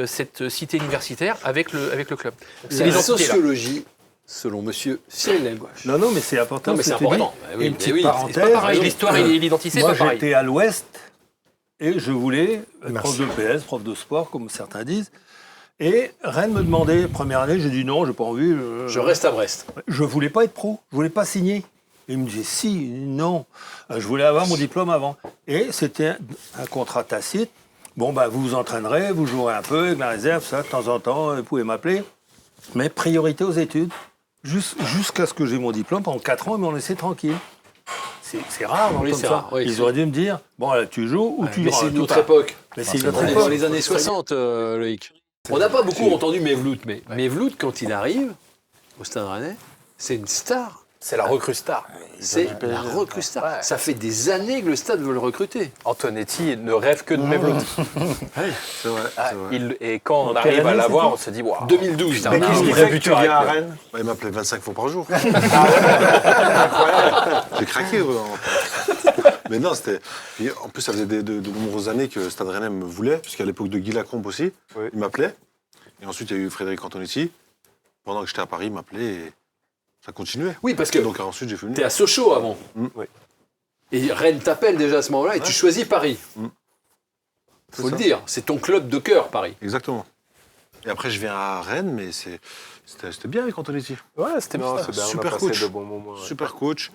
Speaker 3: cette cité universitaire avec le club.
Speaker 1: C'est la sociologie. Selon monsieur Cyril Langouache.
Speaker 2: Non, mais c'est important.
Speaker 1: Non, mais c'est important.
Speaker 2: Une petite parenthèse.
Speaker 3: C'est pas pareil, l'histoire et l'identité, c'est pas pareil.
Speaker 2: Moi, j'étais à l'Ouest et je voulais être prof de PS, prof de sport, comme certains disent. Et Rennes me demandait, première année, j'ai dit non, j'ai pas envie.
Speaker 1: Je reste à Brest.
Speaker 2: Je voulais pas être pro, je voulais pas signer. Et il me disait non. Je voulais avoir mon diplôme avant. Et c'était un contrat tacite. Bon, vous vous entraînerez, vous jouerez un peu avec la réserve, ça, de temps en temps, vous pouvez m'appeler. Mais priorité aux études. Jusqu'à ce que j'ai mon diplôme, pendant 4 ans, ils m'ont laissé tranquille. C'est rare, comme ça. Ils auraient dû me dire, bon, là, tu joues ou tu...
Speaker 1: Mais c'est une autre époque.
Speaker 2: Mais c'est une autre
Speaker 1: époque.
Speaker 2: époque.
Speaker 1: Dans les années 60, Loïc. On n'a pas beaucoup entendu Mevlout, mais Mevlout, quand il arrive au Stade Rennais, c'est une star.
Speaker 12: C'est la recrue star.
Speaker 1: C'est la recrue star. Ouais. Ça fait des années que le stade veut le recruter.
Speaker 12: Antonetti ne rêve que de Mevlout.
Speaker 5: C'est vrai.
Speaker 12: Et quand on arrive à l'avoir, on se dit, waouh.
Speaker 1: 2012.
Speaker 6: Mais qu'est-ce qui fait que tu viens à Rennes ?
Speaker 5: Il m'appelait 25 fois par jour. J'ai craqué. Mais non, c'était... Et en plus, ça faisait de nombreuses années que Stade Rennais me voulait, puisqu'à l'époque de Guy Lacombe aussi, il m'appelait. Et ensuite, il y a eu Frédéric Antonetti. Pendant que j'étais à Paris, il m'appelait et ça continuait.
Speaker 1: Oui, parce que
Speaker 5: donc ensuite, j'ai fait
Speaker 1: t'es à Sochaux avant.
Speaker 5: Oui.
Speaker 1: Et Rennes t'appelle déjà à ce moment-là et tu choisis Paris. Faut le dire, c'est ton club de cœur, Paris.
Speaker 5: Exactement. Et après, je viens à Rennes, mais c'était bien avec Antonetti.
Speaker 7: Ouais, c'était bien.
Speaker 5: Super coach.
Speaker 7: De bons moments,
Speaker 5: Super coach.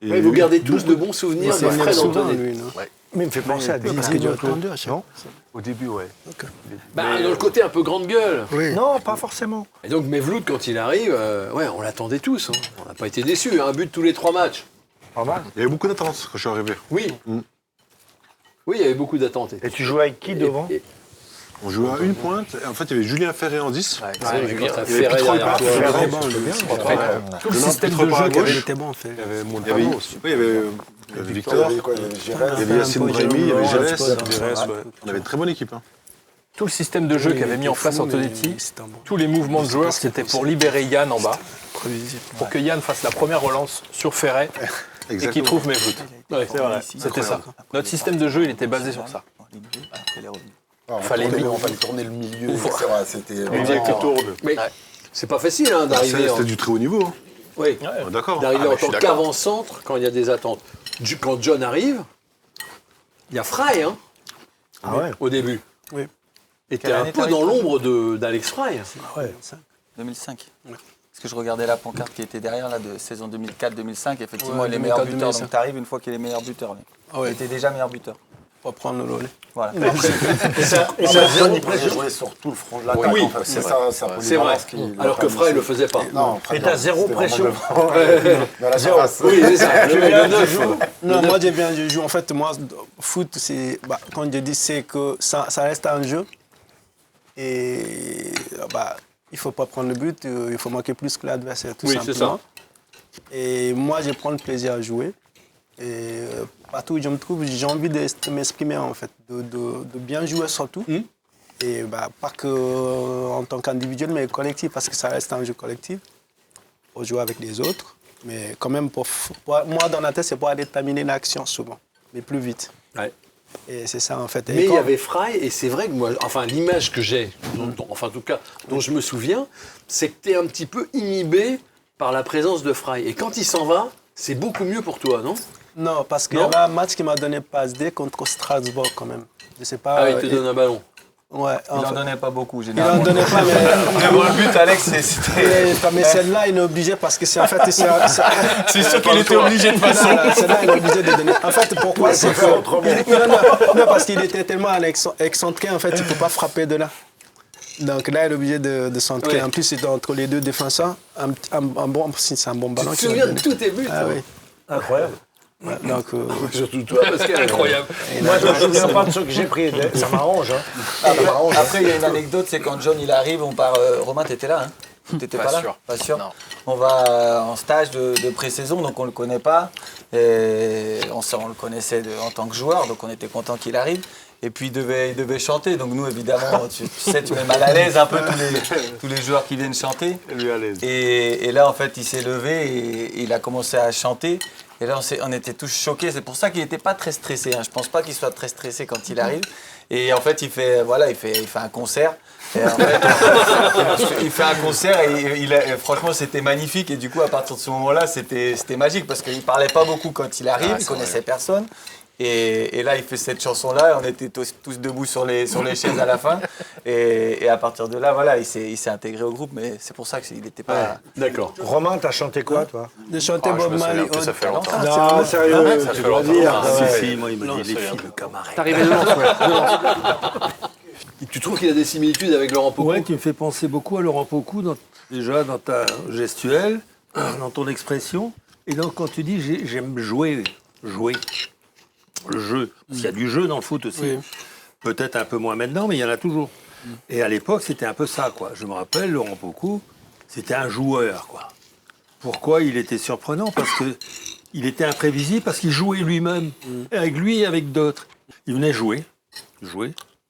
Speaker 5: Et
Speaker 1: Ouais, vous gardez tous de bons souvenirs de Fred Antonetti.
Speaker 6: lui, non Mais il me fait penser à Didier
Speaker 10: parce qu'il doit
Speaker 6: Giotto.
Speaker 10: 32 à chaque
Speaker 6: Non
Speaker 7: Au début, ouais.
Speaker 1: Bah, dans le côté un peu grande gueule.
Speaker 6: Non, pas forcément.
Speaker 1: Et donc Mevloud, quand il arrive, ouais, on l'attendait tous. Hein. On n'a pas été déçus. Un but tous les 3 matchs.
Speaker 6: Pas mal.
Speaker 5: Il y avait beaucoup d'attentes quand je suis arrivé.
Speaker 1: Oui. Oui, il y avait beaucoup d'attentes.
Speaker 6: Et tu jouais avec qui devant
Speaker 5: On jouait à une pointe. Et en fait, il y avait Julien Ferré en 10.
Speaker 1: Ouais,
Speaker 3: Ouais,
Speaker 1: mais
Speaker 3: Julien,
Speaker 1: quand t'as
Speaker 5: il y avait
Speaker 1: Ferré
Speaker 5: Pietro
Speaker 1: derrière toi.
Speaker 5: Ibarra.
Speaker 6: Ferré, bon, il est bien.
Speaker 7: Tout le système de jeu
Speaker 5: gauche.
Speaker 10: Il était bon en fait.
Speaker 7: Il y avait
Speaker 5: Il y avait,
Speaker 7: Montano
Speaker 5: oui,
Speaker 7: aussi.
Speaker 5: il y avait Victor,
Speaker 11: Il y avait quoi? Il y avait Gérard.
Speaker 5: il y avait Yassine Brahimi, il y avait Jalès.
Speaker 7: Pérez, ouais.
Speaker 5: On avait une très bonne équipe. Hein.
Speaker 3: Tout le système de jeu qu'avait mis en place Antonetti, tous les mouvements de joueurs, c'était pour libérer Yann en bas, pour que Yann fasse la première relance sur Ferret et qu'il trouve Mevloud. Ouais, c'est vrai. C'était ça. Notre système de jeu, il était basé sur ça.
Speaker 11: Fallait tourner le milieu. etc. C'était
Speaker 1: Mais c'est pas facile hein, d'arriver.
Speaker 5: C'était du très haut niveau. Hein.
Speaker 1: Oui.
Speaker 5: On est D'accord.
Speaker 1: D'arriver en
Speaker 3: je suis
Speaker 1: tant
Speaker 3: d'accord.
Speaker 1: qu'avant-centre quand il y a des attentes. Quand John arrive, il y a Fry hein,
Speaker 6: Ah ouais.
Speaker 1: au début.
Speaker 8: Oui.
Speaker 1: Et t'es
Speaker 9: Quelle
Speaker 1: un
Speaker 9: année
Speaker 1: peu
Speaker 9: t'arrives
Speaker 1: dans l'ombre d'Alex Fry.
Speaker 6: Ah ouais.
Speaker 9: 2005. Parce que je regardais la pancarte qui était derrière, là, de saison 2004-2005. Effectivement, il est meilleur
Speaker 8: 2004,
Speaker 9: buteur.
Speaker 8: 2005.
Speaker 9: Donc, tu arrives une fois qu'il est meilleur buteur. Lui.
Speaker 8: Ah ouais.
Speaker 9: Il était déjà meilleur buteur.
Speaker 8: Pour prendre le relais.
Speaker 9: Voilà.
Speaker 6: Et ça zéro
Speaker 11: Il
Speaker 6: pression.
Speaker 11: jouait sur tout le front de l'attaque.
Speaker 1: Oui,
Speaker 11: en fait. C'est ça,
Speaker 1: C'est vrai.
Speaker 11: polyvalence qui-
Speaker 1: Alors que Fry le faisait pas.
Speaker 11: Non,
Speaker 6: Et t'as zéro pression.
Speaker 11: Dans la surface.
Speaker 1: Oui, c'est ça. Le 9.
Speaker 8: Non, moi j'ai bien joué. En fait, moi, foot, c'est. Quand je dis, c'est que ça reste un jeu. Et il ne faut pas prendre le but, il faut marquer plus que l'adversaire, tout
Speaker 1: Oui, c'est
Speaker 8: simplement. Et moi, je prends le plaisir à jouer. Et partout où je me trouve, j'ai envie de m'exprimer, en fait, de bien jouer surtout. Et pas que en tant qu'individuel, mais collectif, parce que ça reste un jeu collectif. Pour jouer avec les autres. Mais quand même, moi, dans la tête, c'est pour aller terminer l'action souvent, mais plus vite.
Speaker 1: Ouais.
Speaker 8: Et c'est ça, en fait. Et
Speaker 1: Mais il y
Speaker 8: quand-
Speaker 1: avait Fry, et c'est vrai que moi, enfin l'image que j'ai, enfin en tout cas dont je me souviens, c'est que tu es un petit peu inhibé par la présence de Fry. Et quand il s'en va, c'est beaucoup mieux pour toi, non?
Speaker 8: Non, parce qu'il y avait un match qui m'a donné passe D contre Strasbourg quand même. Je sais pas.
Speaker 1: Ah, il te donne un ballon.
Speaker 8: Ouais,
Speaker 9: Il n'en donnait pas beaucoup,
Speaker 8: Il en
Speaker 9: généralement.
Speaker 8: donnait pas, mais.
Speaker 9: Vraiment, le but, Alex, c'était.
Speaker 8: Mais celle-là, il est obligé parce que c'est en fait.
Speaker 9: C'est sûr qu'il était obligé de faire ça.
Speaker 8: Celle-là, il est obligé de donner. En fait, pourquoi c'est que. Non, parce qu'il était tellement excentré, en fait, il ne peut pas frapper de là. Donc là, il est obligé de centrer.
Speaker 1: Ouais.
Speaker 8: En plus, c'était entre les deux défenseurs. C'est un bon ballon.
Speaker 1: Tu te
Speaker 8: qu'il a
Speaker 1: souviens de
Speaker 8: donné.
Speaker 1: tous tes buts?
Speaker 8: Ah
Speaker 1: toi
Speaker 8: oui.
Speaker 6: Incroyable.
Speaker 8: Ouais, donc,
Speaker 1: Surtout toi, parce qu'elle est incroyable.
Speaker 6: Moi, je ne me souviens pas de ceux que j'ai pris. Ça m'arrange. Hein.
Speaker 9: Après, il y a une anecdote, c'est quand John il arrive, on part. Romain, t'étais là, hein? T'étais
Speaker 3: Pas
Speaker 9: pas là?
Speaker 3: sûr.
Speaker 9: Pas sûr.
Speaker 3: Non.
Speaker 9: On va en stage de pré-saison, donc on le connaît pas. Et on le connaissait en tant que joueur, donc on était content qu'il arrive. Et puis il devait chanter, donc nous évidemment, tu sais, tu mets mal à l'aise un peu tous les joueurs qui viennent chanter.
Speaker 7: Lui à l'aise.
Speaker 9: Et là, en fait, il s'est levé et il a commencé à chanter. Et là, on était tous choqués. C'est pour ça qu'il n'était pas très stressé. Hein. Je ne pense pas qu'il soit très stressé quand il arrive. Et en fait, il fait un concert. Et en fait, il fait un concert et franchement, c'était magnifique. Et du coup, à partir de ce moment-là, c'était magique parce qu'il ne parlait pas beaucoup quand il arrive. Il ne connaissait personne. Et là, il fait cette chanson-là, on était tous debout sur les chaises à la fin. Et à partir de là, voilà, il s'est intégré au groupe, mais c'est pour ça qu'il n'était pas...
Speaker 1: D'accord.
Speaker 6: Romain, t'as chanté quoi, toi?
Speaker 8: de chanter
Speaker 3: Ah, je
Speaker 8: Bob
Speaker 3: me souviens
Speaker 8: Marley.
Speaker 3: plus, ça fait longtemps.
Speaker 6: Non, sérieux, tu dois dire.
Speaker 2: Si, moi, il m'a dit les filles de camarade.
Speaker 3: T'arrivais de Lens, ouais.
Speaker 1: Tu trouves qu'il a des similitudes avec Laurent Pocou?
Speaker 2: Ouais, tu me fais penser beaucoup à Laurent Pocou, déjà dans ta gestuelle, dans ton expression. Et donc, quand tu dis j'aime jouer. Le jeu. Parce qu'il y a du jeu dans le foot aussi.
Speaker 8: Oui.
Speaker 2: Peut-être un peu moins maintenant, mais il y en a toujours. Et à l'époque, c'était un peu ça, quoi. Je me rappelle, Laurent Pocou, c'était un joueur, quoi. Pourquoi il était surprenant? Parce que il était imprévisible, parce qu'il jouait lui-même. Avec lui et avec d'autres. Il venait jouer,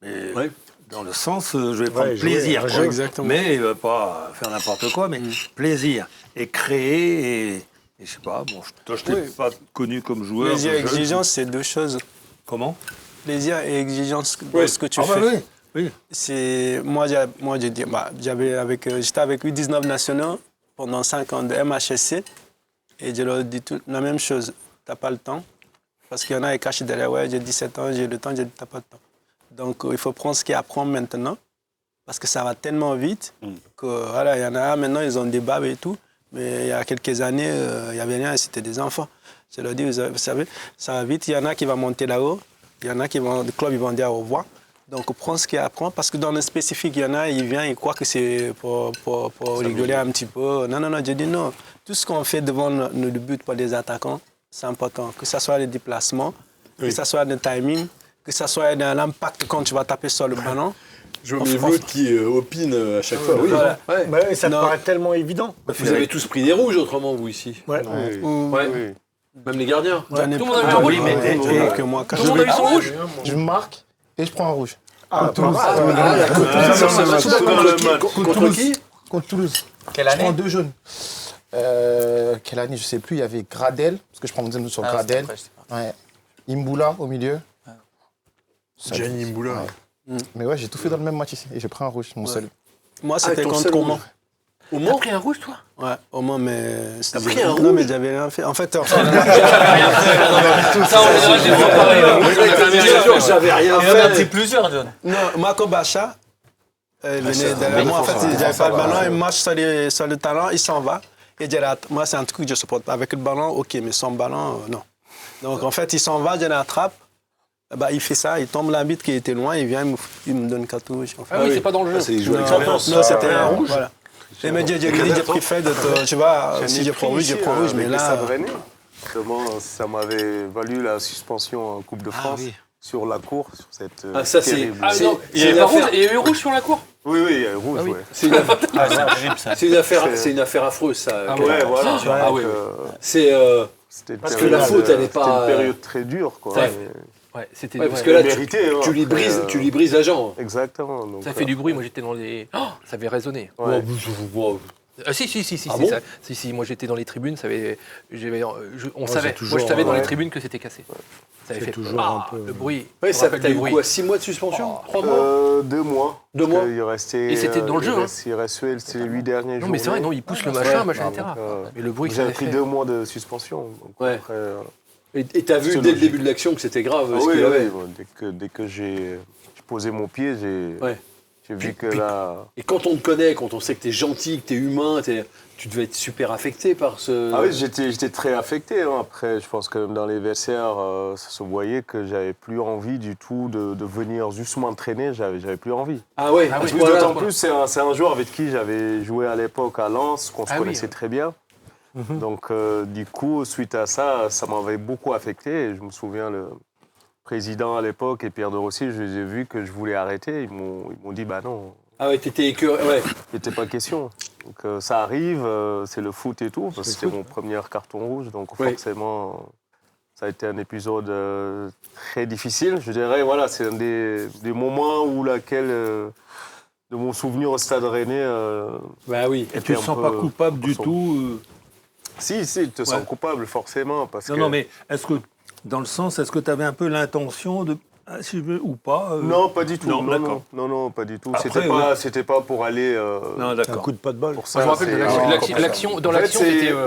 Speaker 2: mais
Speaker 1: Ouais.
Speaker 2: dans le sens, je vais prendre
Speaker 6: jouer,
Speaker 2: plaisir,
Speaker 6: un
Speaker 2: quoi.
Speaker 6: jeu,
Speaker 8: exactement.
Speaker 2: Mais pas faire n'importe quoi, mais plaisir. Et créer, et je sais pas, bon, toi, je t'ai
Speaker 8: Oui.
Speaker 2: pas connu comme joueur.
Speaker 8: Plaisir et
Speaker 2: jeune.
Speaker 8: exigence, c'est deux choses.
Speaker 2: Comment?
Speaker 8: Plaisir et exigence dans ce que tu
Speaker 2: Ah bah
Speaker 8: fais.
Speaker 2: oui.
Speaker 8: C'est moi j'ai dit j'étais avec 19 nationaux pendant 5 ans de MHSC et je leur dis tout la même chose. T'as pas le temps parce qu'il y en a qui cachent derrière ouais j'ai 17 ans j'ai le temps, j'ai dit t'as pas le temps. Donc il faut prendre ce qu'il y a à prendre maintenant parce que ça va tellement vite que voilà il y en a maintenant ils ont des babes et tout mais il y a quelques années il y avait rien c'était des enfants. Je leur dis, vous savez, ça va vite. Il y en a qui vont monter là-haut. Il y en a qui vont, le club, ils vont dire au revoir. Donc, prends ce qu'il y a à prendre. Parce que dans le spécifique, il y en a, ils viennent, ils croient que c'est pour rigoler un petit peu. Non, je dis non. Tout ce qu'on fait devant le but pour les attaquants, c'est important. Que ce soit les déplacements, que ce soit le timing, que ce soit dans l'impact quand tu vas taper sur le ballon.
Speaker 1: Je vois mes votes qui opinent à chaque fois. Oui,
Speaker 6: voilà.
Speaker 1: ouais.
Speaker 6: Bah oui, ça te paraît tellement évident.
Speaker 1: Vous avez tous pris des rouges autrement, vous, ici.
Speaker 6: Ouais.
Speaker 1: Ouais. Même les gardiens.
Speaker 8: Tout le
Speaker 3: monde a vu un rouge.
Speaker 8: que moi, quand
Speaker 3: Tout le monde a vu son rouge.
Speaker 10: Je marque et je prends un rouge.
Speaker 1: Contre qui?
Speaker 10: Contre Toulouse.
Speaker 9: Quelle
Speaker 10: Je
Speaker 9: année
Speaker 10: prends 2 jaunes. Quelle année, je sais plus. Il y avait Gradel, parce que je prends mon deuxième sur Gradel. Ouais. Imboula au milieu.
Speaker 5: Gianni Imboula.
Speaker 10: Ouais. Mais ouais, j'ai tout fait dans le même match ici. Et j'ai pris un rouge, mon seul.
Speaker 8: Moi, c'était
Speaker 1: ton
Speaker 8: contre
Speaker 1: seul
Speaker 8: Oman.
Speaker 1: Au
Speaker 3: T'as
Speaker 1: Mans
Speaker 3: pris un rouge, toi?
Speaker 8: Ouais, Oman, mais...
Speaker 1: T'as pris un
Speaker 8: Non,
Speaker 1: rouge?
Speaker 8: mais j'avais rien fait. En fait,
Speaker 3: Ça, en général, j'ai toujours pareil.
Speaker 1: J'avais rien
Speaker 9: Il en a pris
Speaker 1: fait.
Speaker 9: plusieurs, John.
Speaker 8: non, Marco Bacha venait derrière moi. En fait, il n'avait pas le ballon. Il marche sur le talent, il s'en va. Et dit, moi, c'est un truc que je ne supporte pas. Avec le ballon, OK, mais sans ballon, non. Donc, en fait, il s'en va, je l'attrape. Bah, il fait ça, il tombe l'arbitre qui était loin, il vient, il me donne une cartouche. En fait.
Speaker 3: Ah oui, c'est pas dans le jeu.
Speaker 1: C'est joué
Speaker 8: Non,
Speaker 1: l'expérience.
Speaker 8: non, c'était un rouge. Voilà. Et me dit, j'ai préféré de tu vois, si je prends rouge, je prends rouge, mais là...
Speaker 7: Ça m'avait valu la suspension en Coupe de France sur la cour, sur cette...
Speaker 1: Ah, ça, c'est.
Speaker 7: terrible-
Speaker 3: Ah non, il y avait pas rouge, il y a eu rouge sur la cour.
Speaker 7: Oui, il y a rouge,
Speaker 3: Ah oui.
Speaker 7: ouais.
Speaker 1: C'est une affaire affreuse, ça.
Speaker 3: Ah
Speaker 7: Ouais, voilà.
Speaker 3: Ah oui,
Speaker 7: Donc,
Speaker 1: C'est.
Speaker 7: c'était
Speaker 1: Parce
Speaker 7: une
Speaker 1: que la
Speaker 7: période,
Speaker 1: faute, elle est pas,
Speaker 7: C'était une période très dure, quoi.
Speaker 1: Ouais.
Speaker 3: Ouais, c'était.
Speaker 1: Ouais, parce
Speaker 3: ouais.
Speaker 1: que là,
Speaker 7: mérité, hein,
Speaker 1: tu lui
Speaker 7: après,
Speaker 1: brises l'agent.
Speaker 7: Exactement. Donc,
Speaker 3: Ça fait du bruit. Moi, j'étais dans les. Oh, ça avait résonné.
Speaker 7: ouais.
Speaker 3: Ah si,
Speaker 1: Ah bon
Speaker 3: si, moi j'étais dans les tribunes, ça avait, on
Speaker 6: c'est
Speaker 3: savait,
Speaker 6: toujours,
Speaker 3: moi je savais dans les
Speaker 1: ouais.
Speaker 3: tribunes que c'était cassé. Ça avait
Speaker 6: C'est
Speaker 3: fait
Speaker 6: toujours un peu-
Speaker 3: le bruit.
Speaker 1: Ouais,
Speaker 3: Je me
Speaker 1: ça
Speaker 3: rappelle
Speaker 1: t'a
Speaker 3: du
Speaker 1: eu
Speaker 3: bruit.
Speaker 1: quoi? 6 mois de suspension? 3 mois?
Speaker 7: 2 mois.
Speaker 1: 2 mois?
Speaker 7: Il restait,
Speaker 3: Et c'était dans le jeu, hein.
Speaker 7: Il restait c'est les 8 derniers jours.
Speaker 3: Non mais c'est vrai, non, il pousse le machin, etc. Mais le bruit que ça
Speaker 7: J'avais
Speaker 3: avait
Speaker 7: pris
Speaker 3: fait.
Speaker 7: 2 mois de suspension. Donc
Speaker 1: Ouais.
Speaker 7: après,
Speaker 1: Et t'as vu
Speaker 7: C'est
Speaker 1: dès le
Speaker 7: logique.
Speaker 1: début de l'action que c'était grave ce
Speaker 7: oui,
Speaker 1: qu'il avait.
Speaker 7: bon, dès que j'ai posé mon pied,
Speaker 1: Ouais.
Speaker 7: j'ai vu que là...
Speaker 1: Et quand on te connaît, quand on sait que t'es gentil, que t'es humain, tu devais être super affecté par ce.
Speaker 7: Ah oui, j'étais très affecté. Hein. Après, je pense que même dans les vestiaires, ça se voyait que j'avais plus envie du tout de venir juste m'entraîner. J'avais plus envie.
Speaker 1: Ah ouais,
Speaker 3: Ah
Speaker 1: à
Speaker 3: oui.
Speaker 1: ce point-là.
Speaker 7: D'autant plus, c'est un joueur avec qui j'avais joué à l'époque à Lens, qu'on se
Speaker 3: Ah oui.
Speaker 7: connaissait très bien. Donc, du coup, suite à ça, ça m'avait beaucoup affecté. Et je me souviens, le président à l'époque et Pierre de Rossi, je les ai vus que je voulais arrêter. Ils m'ont dit, bah non,
Speaker 1: Ah ouais, t'étais écœuré. Ouais.
Speaker 7: il n'était pas question. Donc, ça arrive, c'est le foot et tout, parce que c'était mon premier carton rouge. Donc,
Speaker 1: Oui.
Speaker 7: forcément, ça a été un épisode très difficile. Je dirais, voilà, c'est un des moments où de mon souvenir au Stade Rennais.
Speaker 1: Bah oui.
Speaker 2: Et tu ne te sens pas coupable du tout
Speaker 7: Si, tu te sens coupable, forcément. Parce
Speaker 2: Non,
Speaker 7: que...
Speaker 2: non, mais est-ce que, dans le sens, est-ce que tu avais un peu l'intention de. Si je veux, ou pas
Speaker 7: Non, pas du tout.
Speaker 2: Non,
Speaker 7: Non,
Speaker 2: d'accord.
Speaker 7: non, pas du tout.
Speaker 2: Après,
Speaker 7: C'était pas pour aller.
Speaker 2: Non,
Speaker 6: Un
Speaker 2: d'accord.
Speaker 6: coup de pas de bol.
Speaker 7: Pour
Speaker 3: Moi,
Speaker 7: ça,
Speaker 3: je me rappelle de
Speaker 7: c'est-
Speaker 3: l'action. Dans
Speaker 7: En fait,
Speaker 3: l'action,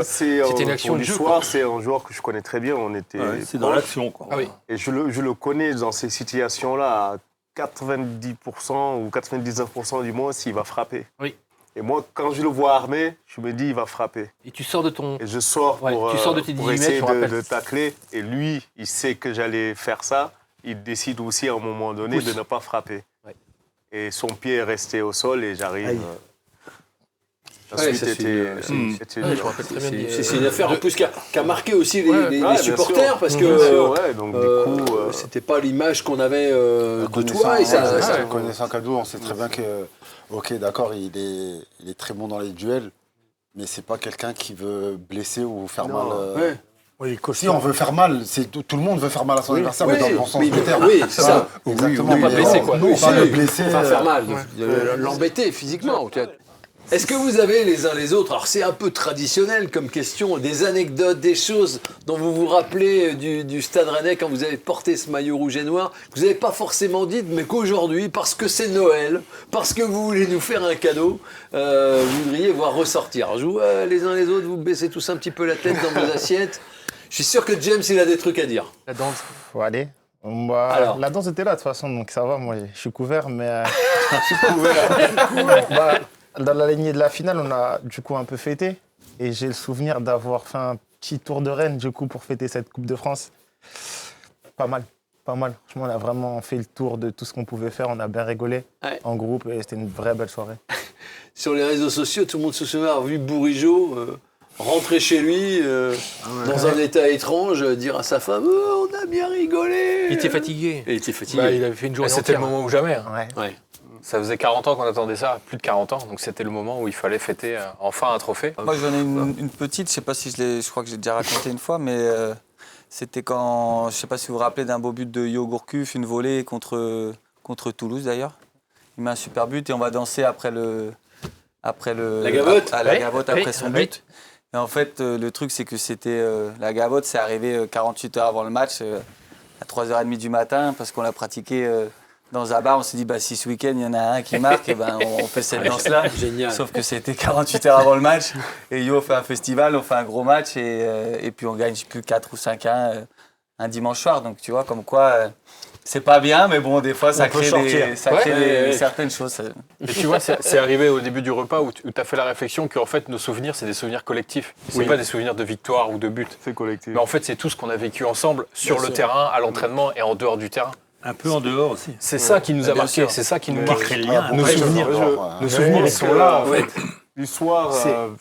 Speaker 3: c'était une action
Speaker 7: pour
Speaker 3: de jeu.
Speaker 7: l'histoire,
Speaker 3: quoi.
Speaker 7: c'est un joueur que je connais très bien. On était
Speaker 2: Ouais, c'est dans
Speaker 7: proches.
Speaker 2: l'action, quoi.
Speaker 3: Ah oui.
Speaker 7: Et je le connais dans ces situations-là à 90% ou 99% du moins s'il va frapper.
Speaker 3: Oui.
Speaker 7: Et moi, quand je le vois armé, je me dis il va frapper.
Speaker 3: Et tu sors de ton.
Speaker 7: Et je sors
Speaker 3: Ouais,
Speaker 7: pour,
Speaker 3: tu sors de tes 18
Speaker 7: essayer
Speaker 3: mètres, je me rappelle.
Speaker 7: de tacler. Et lui, il sait que j'allais faire ça. Il décide aussi à un moment donné de ne pas frapper.
Speaker 3: Ouais.
Speaker 7: Et son pied est resté au sol et j'arrive.
Speaker 6: Aïe.
Speaker 7: La
Speaker 1: Ouais,
Speaker 7: suite
Speaker 1: ça,
Speaker 7: était. c'était
Speaker 3: Ouais, je
Speaker 7: dur.
Speaker 3: me rappelle très bien.
Speaker 1: C'est une affaire en plus qui a marqué aussi les
Speaker 7: bien
Speaker 1: supporters
Speaker 7: sûr.
Speaker 1: parce
Speaker 7: Bien
Speaker 1: que
Speaker 7: sûr, ouais, donc, du coup,
Speaker 1: c'était pas l'image qu'on avait de
Speaker 11: Connaissant-
Speaker 1: toi et ça.
Speaker 11: ouais,
Speaker 1: ça-
Speaker 11: Connaissant Kadou, on sait très bien que, ok, d'accord, il est très bon dans les duels, mais c'est pas quelqu'un qui veut blesser ou faire
Speaker 7: Non.
Speaker 11: mal.
Speaker 1: Ouais.
Speaker 6: Oui,
Speaker 11: Si on veut faire mal, tout le monde veut faire mal à son adversaire, mais dans le bon sens du terme.
Speaker 1: Oui, c'est ça.
Speaker 11: Exactement.
Speaker 1: Non, pas blesser, quoi.
Speaker 11: Nous,
Speaker 1: Oui,
Speaker 11: on parle de
Speaker 1: c'est-
Speaker 11: blesser.
Speaker 1: Enfin, faire mal, l'embêter physiquement. Est-ce que vous avez les uns les autres, alors c'est un peu traditionnel comme question, des anecdotes, des choses dont vous vous rappelez du Stade Rennais quand vous avez porté ce maillot rouge et noir, que vous n'avez pas forcément dites, mais qu'aujourd'hui, parce que c'est Noël, parce que vous voulez nous faire un cadeau, vous voudriez voir ressortir. Alors, je vous vois les uns les autres, vous baissez tous un petit peu la tête dans vos assiettes. Je suis sûr que James, il a des trucs à dire.
Speaker 3: La danse.
Speaker 10: Faut aller. Bah,
Speaker 1: Alors.
Speaker 10: la danse était là de toute façon, donc ça va, moi je suis couvert, mais. Je suis couvert. Bah, dans la lignée de la finale, on a du coup un peu fêté. Et j'ai le souvenir d'avoir fait un petit tour de Rennes, du coup, pour fêter cette Coupe de France. Pas mal. Franchement, on a vraiment fait le tour de tout ce qu'on pouvait faire. On a bien rigolé en groupe et c'était une vraie belle soirée.
Speaker 1: Sur les réseaux sociaux, tout le monde se souvient avoir vu Bourigeaud rentrer chez lui dans un état étrange, dire à sa femme oh, on a bien rigolé.
Speaker 3: Il était fatigué.
Speaker 1: Il était fatigué.
Speaker 3: Bah, il avait fait une journée
Speaker 12: C'était le
Speaker 3: entière.
Speaker 12: moment ou jamais. Hein.
Speaker 1: Ouais.
Speaker 12: Ça faisait 40 ans qu'on attendait ça, plus de 40 ans, donc c'était le moment où il fallait fêter enfin un trophée.
Speaker 9: Moi, j'en ai une petite, je sais pas si je crois que j'ai déjà raconté une fois, mais c'était quand, je sais pas si vous vous rappelez d'un beau but de Yo Gourcuff, une volée contre Toulouse d'ailleurs. Il met un super but et on va danser après le
Speaker 1: la gavotte.
Speaker 9: à la gavotte après son but. Et en fait, le truc, c'est que c'était la gavotte, c'est arrivé 48 heures avant le match, à 3h30 du matin, parce qu'on l'a pratiqué dans un bar. On s'est dit, bah, si ce week-end, il y en a un qui marque, et ben, on fait cette danse-là.
Speaker 1: Génial.
Speaker 9: Sauf que c'était 48 heures avant le match. Et Yo fait un festival, on fait un gros match, et puis on gagne, je sais plus, 4 ou 5-1 un dimanche soir. Donc, tu vois, comme quoi... c'est pas bien, mais bon, des fois, ça crée certaines choses.
Speaker 12: Et tu vois, c'est arrivé au début du repas où tu as fait la réflexion qu'en fait, nos souvenirs, c'est des souvenirs collectifs. C'est pas des souvenirs de victoire ou de but.
Speaker 7: C'est collectif.
Speaker 12: Mais en fait, c'est tout ce qu'on a vécu ensemble sur le terrain, à l'entraînement et en dehors du terrain.
Speaker 2: Un peu en dehors aussi.
Speaker 12: C'est ça qui nous a marqué,
Speaker 9: sûr.
Speaker 12: c'est ça qui nous
Speaker 2: Marque les liens.
Speaker 12: Nos souvenirs,
Speaker 7: Ils sont là, en
Speaker 1: Ouais.
Speaker 7: fait. L'histoire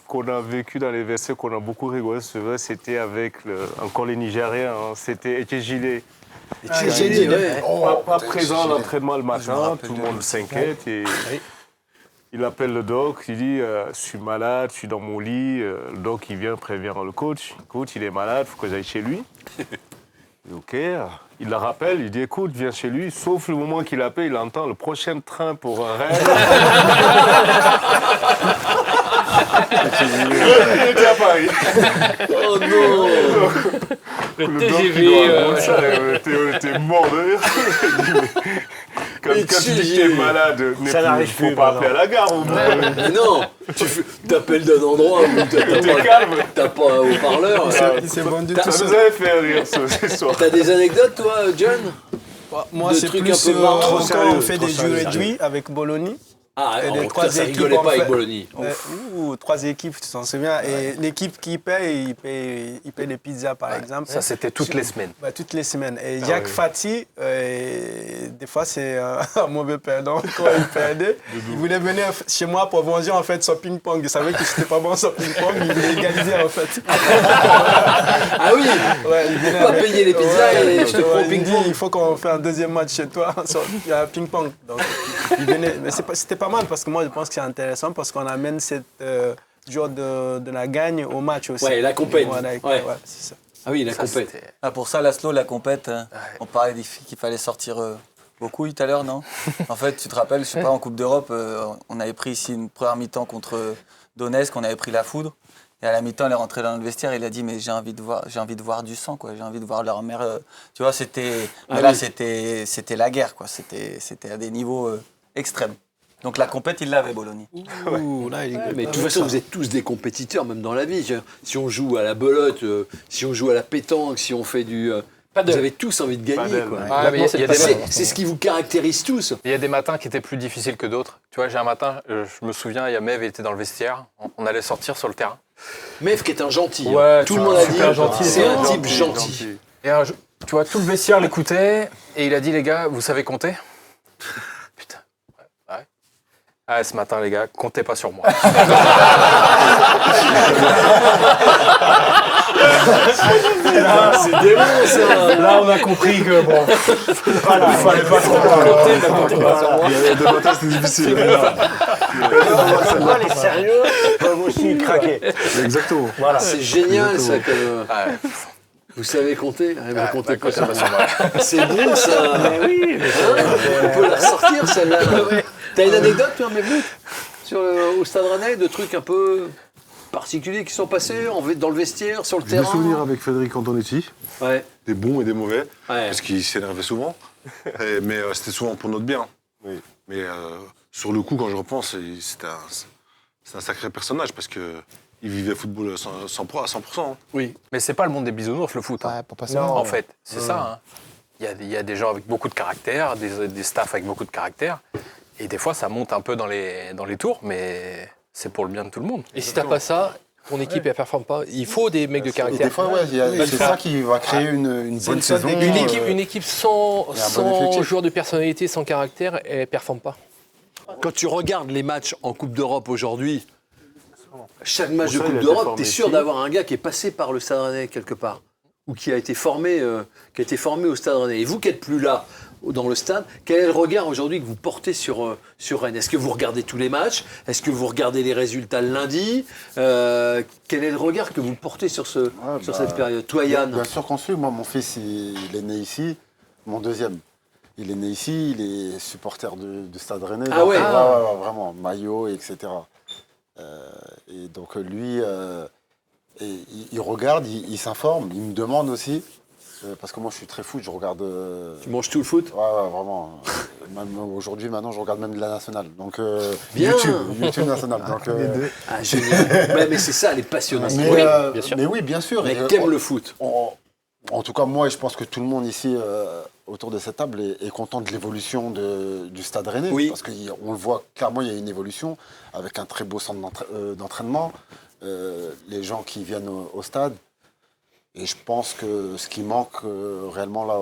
Speaker 7: qu'on a vécue dans les versets, qu'on a beaucoup rigolé, c'est vrai, c'était avec encore les Nigériens. Hein. C'était Ekejile. Pas présent à l'entraînement le matin, tout le monde s'inquiète. Et il appelle le doc, il dit je suis malade, je suis dans mon lit. Le doc, il vient, prévient le coach. Coach, il est malade, il faut que j'aille chez lui. Ok, il le rappelle, il dit écoute, viens chez lui. Sauf le moment qu'il appelle, il entend le prochain train pour Rennes. Il était à Paris.
Speaker 1: Oh non.
Speaker 12: Le
Speaker 7: doc, il
Speaker 12: TGV.
Speaker 7: doit rendre ça, on était morts de rire. Quand tu dis que t'es malade, il faut pas appeler à la gare.
Speaker 1: Mais non, t'appelles d'un endroit où t'as pas haut-parleur.
Speaker 8: Il s'est vendu
Speaker 7: Ça
Speaker 8: tout
Speaker 7: nous
Speaker 8: seul.
Speaker 7: avait fait rire ce soir.
Speaker 1: T'as des anecdotes, toi, John?
Speaker 8: Moi,
Speaker 1: de
Speaker 8: c'est
Speaker 1: trucs
Speaker 8: plus
Speaker 1: un peu marrants.
Speaker 8: quand
Speaker 1: Trop
Speaker 8: on fait des jeux réduits avec Bologna.
Speaker 1: Ah,
Speaker 8: Et les
Speaker 1: putain,
Speaker 8: trois
Speaker 1: ça
Speaker 8: équipes,
Speaker 1: rigolait
Speaker 8: en
Speaker 1: pas avec
Speaker 8: fait.
Speaker 1: Bologna.
Speaker 8: Trois équipes, tu t'en souviens. Et l'équipe qui paye, il paye les pizzas, par exemple.
Speaker 12: Ça, c'était toutes les semaines.
Speaker 8: Bah, toutes les semaines. Et Jacques Fati, des fois, c'est un mauvais perdant. Quand il perdait, il voulait venir chez moi pour manger en fait son ping-pong. Il savait que je n'étais pas bon sur ping-pong. Il voulait égaliser en fait.
Speaker 1: Ah oui.
Speaker 8: Ouais, il venait
Speaker 1: Pas payer les pizzas et je te prends au
Speaker 8: il dit
Speaker 1: ping-pong.
Speaker 8: il faut qu'on fasse un deuxième match chez toi. Il y a un ping-pong. Donc, il venait. Mais c'était pas mal parce que moi, je pense que c'est intéressant parce qu'on amène cette joie de la gagne au match aussi.
Speaker 1: Ouais, la compète.
Speaker 8: Voilà,
Speaker 1: Ouais.
Speaker 8: c'est ça.
Speaker 1: Ah oui, la compète.
Speaker 9: Ah, pour ça, Laszlo, la compète, on parlait qu'il fallait sortir beaucoup tout à l'heure, non? En fait, tu te rappelles, je sais pas, en Coupe d'Europe, on avait pris ici une première mi-temps contre Donetsk, on avait pris la foudre. Et à la mi-temps, il est rentré dans le vestiaire, il a dit mais j'ai envie de voir du sang, quoi. J'ai envie de voir leur mère. Tu vois, c'était. Mais là, c'était la guerre, quoi. C'était à des niveaux extrêmes. Donc la compète, il l'avait, Bologna.
Speaker 1: Mais de toute façon, vous êtes tous des compétiteurs, même dans la vie. Si on joue à la belote, si on joue à la pétanque, si on fait du... vous avez tous envie de gagner, quoi.
Speaker 12: Ah, mais il y a
Speaker 1: C'est ce qui vous caractérise tous.
Speaker 12: Il y a des matins qui étaient plus difficiles que d'autres. Tu vois, j'ai un matin, je me souviens, il y a Mev, il était dans le vestiaire, on allait sortir sur le terrain.
Speaker 1: Mev qui est un gentil.
Speaker 12: Ouais,
Speaker 1: tout le monde a dit,
Speaker 12: gentil,
Speaker 1: c'est un type gentil.
Speaker 12: Et tu vois, tout le vestiaire l'écoutait et il a dit, les gars, vous savez compter? Putain. Ouais. Ah, ce matin, les gars, comptez pas sur moi.
Speaker 1: C'est démon, ça.
Speaker 7: Là, on a compris que bon, voilà, il fallait pas trop
Speaker 5: Il y avait deux matins, c'était difficile.
Speaker 6: Pourquoi les sérieux peuvent aussi craquer.
Speaker 5: Exactement.
Speaker 6: Voilà.
Speaker 1: C'est génial, ça. Vous savez compter? Vous comptez pas sur moi. C'est bon, ça.
Speaker 6: Mais oui.
Speaker 1: On peut la ressortir, celle-là. T'as une anecdote, toi, Mevlut, au Stade Rennais, de trucs un peu particuliers qui sont passés dans le vestiaire, sur le
Speaker 5: J'ai des
Speaker 1: terrain?
Speaker 5: souvenirs avec Frédéric Antonetti,
Speaker 1: Ouais.
Speaker 5: des bons et des mauvais,
Speaker 1: Ouais.
Speaker 5: parce qu'il s'énervait souvent. Mais c'était souvent pour notre bien.
Speaker 4: Oui.
Speaker 5: Mais sur le coup, quand je repense, c'était un sacré personnage, parce qu'il vivait football à 100%. Hein.
Speaker 1: Oui.
Speaker 12: Mais c'est pas le monde des bisounours, le foot. Hein.
Speaker 10: Ouais, pour passer
Speaker 12: En fait, c'est ça. Hein. Il y a des gens avec beaucoup de caractère, des staffs avec beaucoup de caractère. Et des fois, ça monte un peu dans les tours, mais c'est pour le bien de tout le monde.
Speaker 3: Et si t'as pas ça, ton équipe elle performe pas. Il faut des mecs de
Speaker 4: Et
Speaker 3: caractère.
Speaker 4: des fois, c'est ça qui va créer une bonne saison.
Speaker 3: Une équipe sans
Speaker 4: effectif.
Speaker 3: joueurs de personnalité, sans caractère, elle performe pas.
Speaker 1: Quand tu regardes les matchs en Coupe d'Europe aujourd'hui, chaque match de
Speaker 7: Pour ça, il
Speaker 1: Coupe
Speaker 7: a été
Speaker 1: d'Europe,
Speaker 7: formé
Speaker 1: tu es sûr
Speaker 7: ici.
Speaker 1: d'avoir un gars qui est passé par le Stade Rennais quelque part, ou qui a été formé au Stade Rennais. Et vous qui n'êtes plus là, dans le stade, quel est le regard aujourd'hui que vous portez sur Rennes? Est-ce que vous regardez tous les matchs? Est-ce que vous regardez les résultats le lundi? Quel est le regard que vous portez sur cette période? Toi, Yann?
Speaker 4: Bien sûr qu'on suit. Moi, mon fils, il est né ici, mon deuxième. Il est né ici, il est supporter de Stade Rennais.
Speaker 1: Ah ouais.
Speaker 4: Vraiment, maillot, etc. Et donc lui, il regarde, il s'informe, il me demande aussi. Parce que moi, je suis très foot, je regarde...
Speaker 1: Tu manges tout le foot?
Speaker 4: Ouais, vraiment. Même aujourd'hui, maintenant, je regarde même de la nationale. Donc,
Speaker 1: Bien.
Speaker 4: YouTube nationale. Donc,
Speaker 1: Ah, génial. Ouais, mais c'est ça, les passionnés.
Speaker 4: mais oui, bien sûr.
Speaker 1: Mais
Speaker 4: Et,
Speaker 1: qu'aiment le foot.
Speaker 4: En tout cas, moi, et je pense que tout le monde ici, autour de cette table, est content de l'évolution du Stade Rennais.
Speaker 1: Oui.
Speaker 4: Parce qu'on le voit clairement, il y a une évolution avec un très beau centre d'entraînement. Les gens qui viennent au stade. Et je pense que ce qui manque réellement là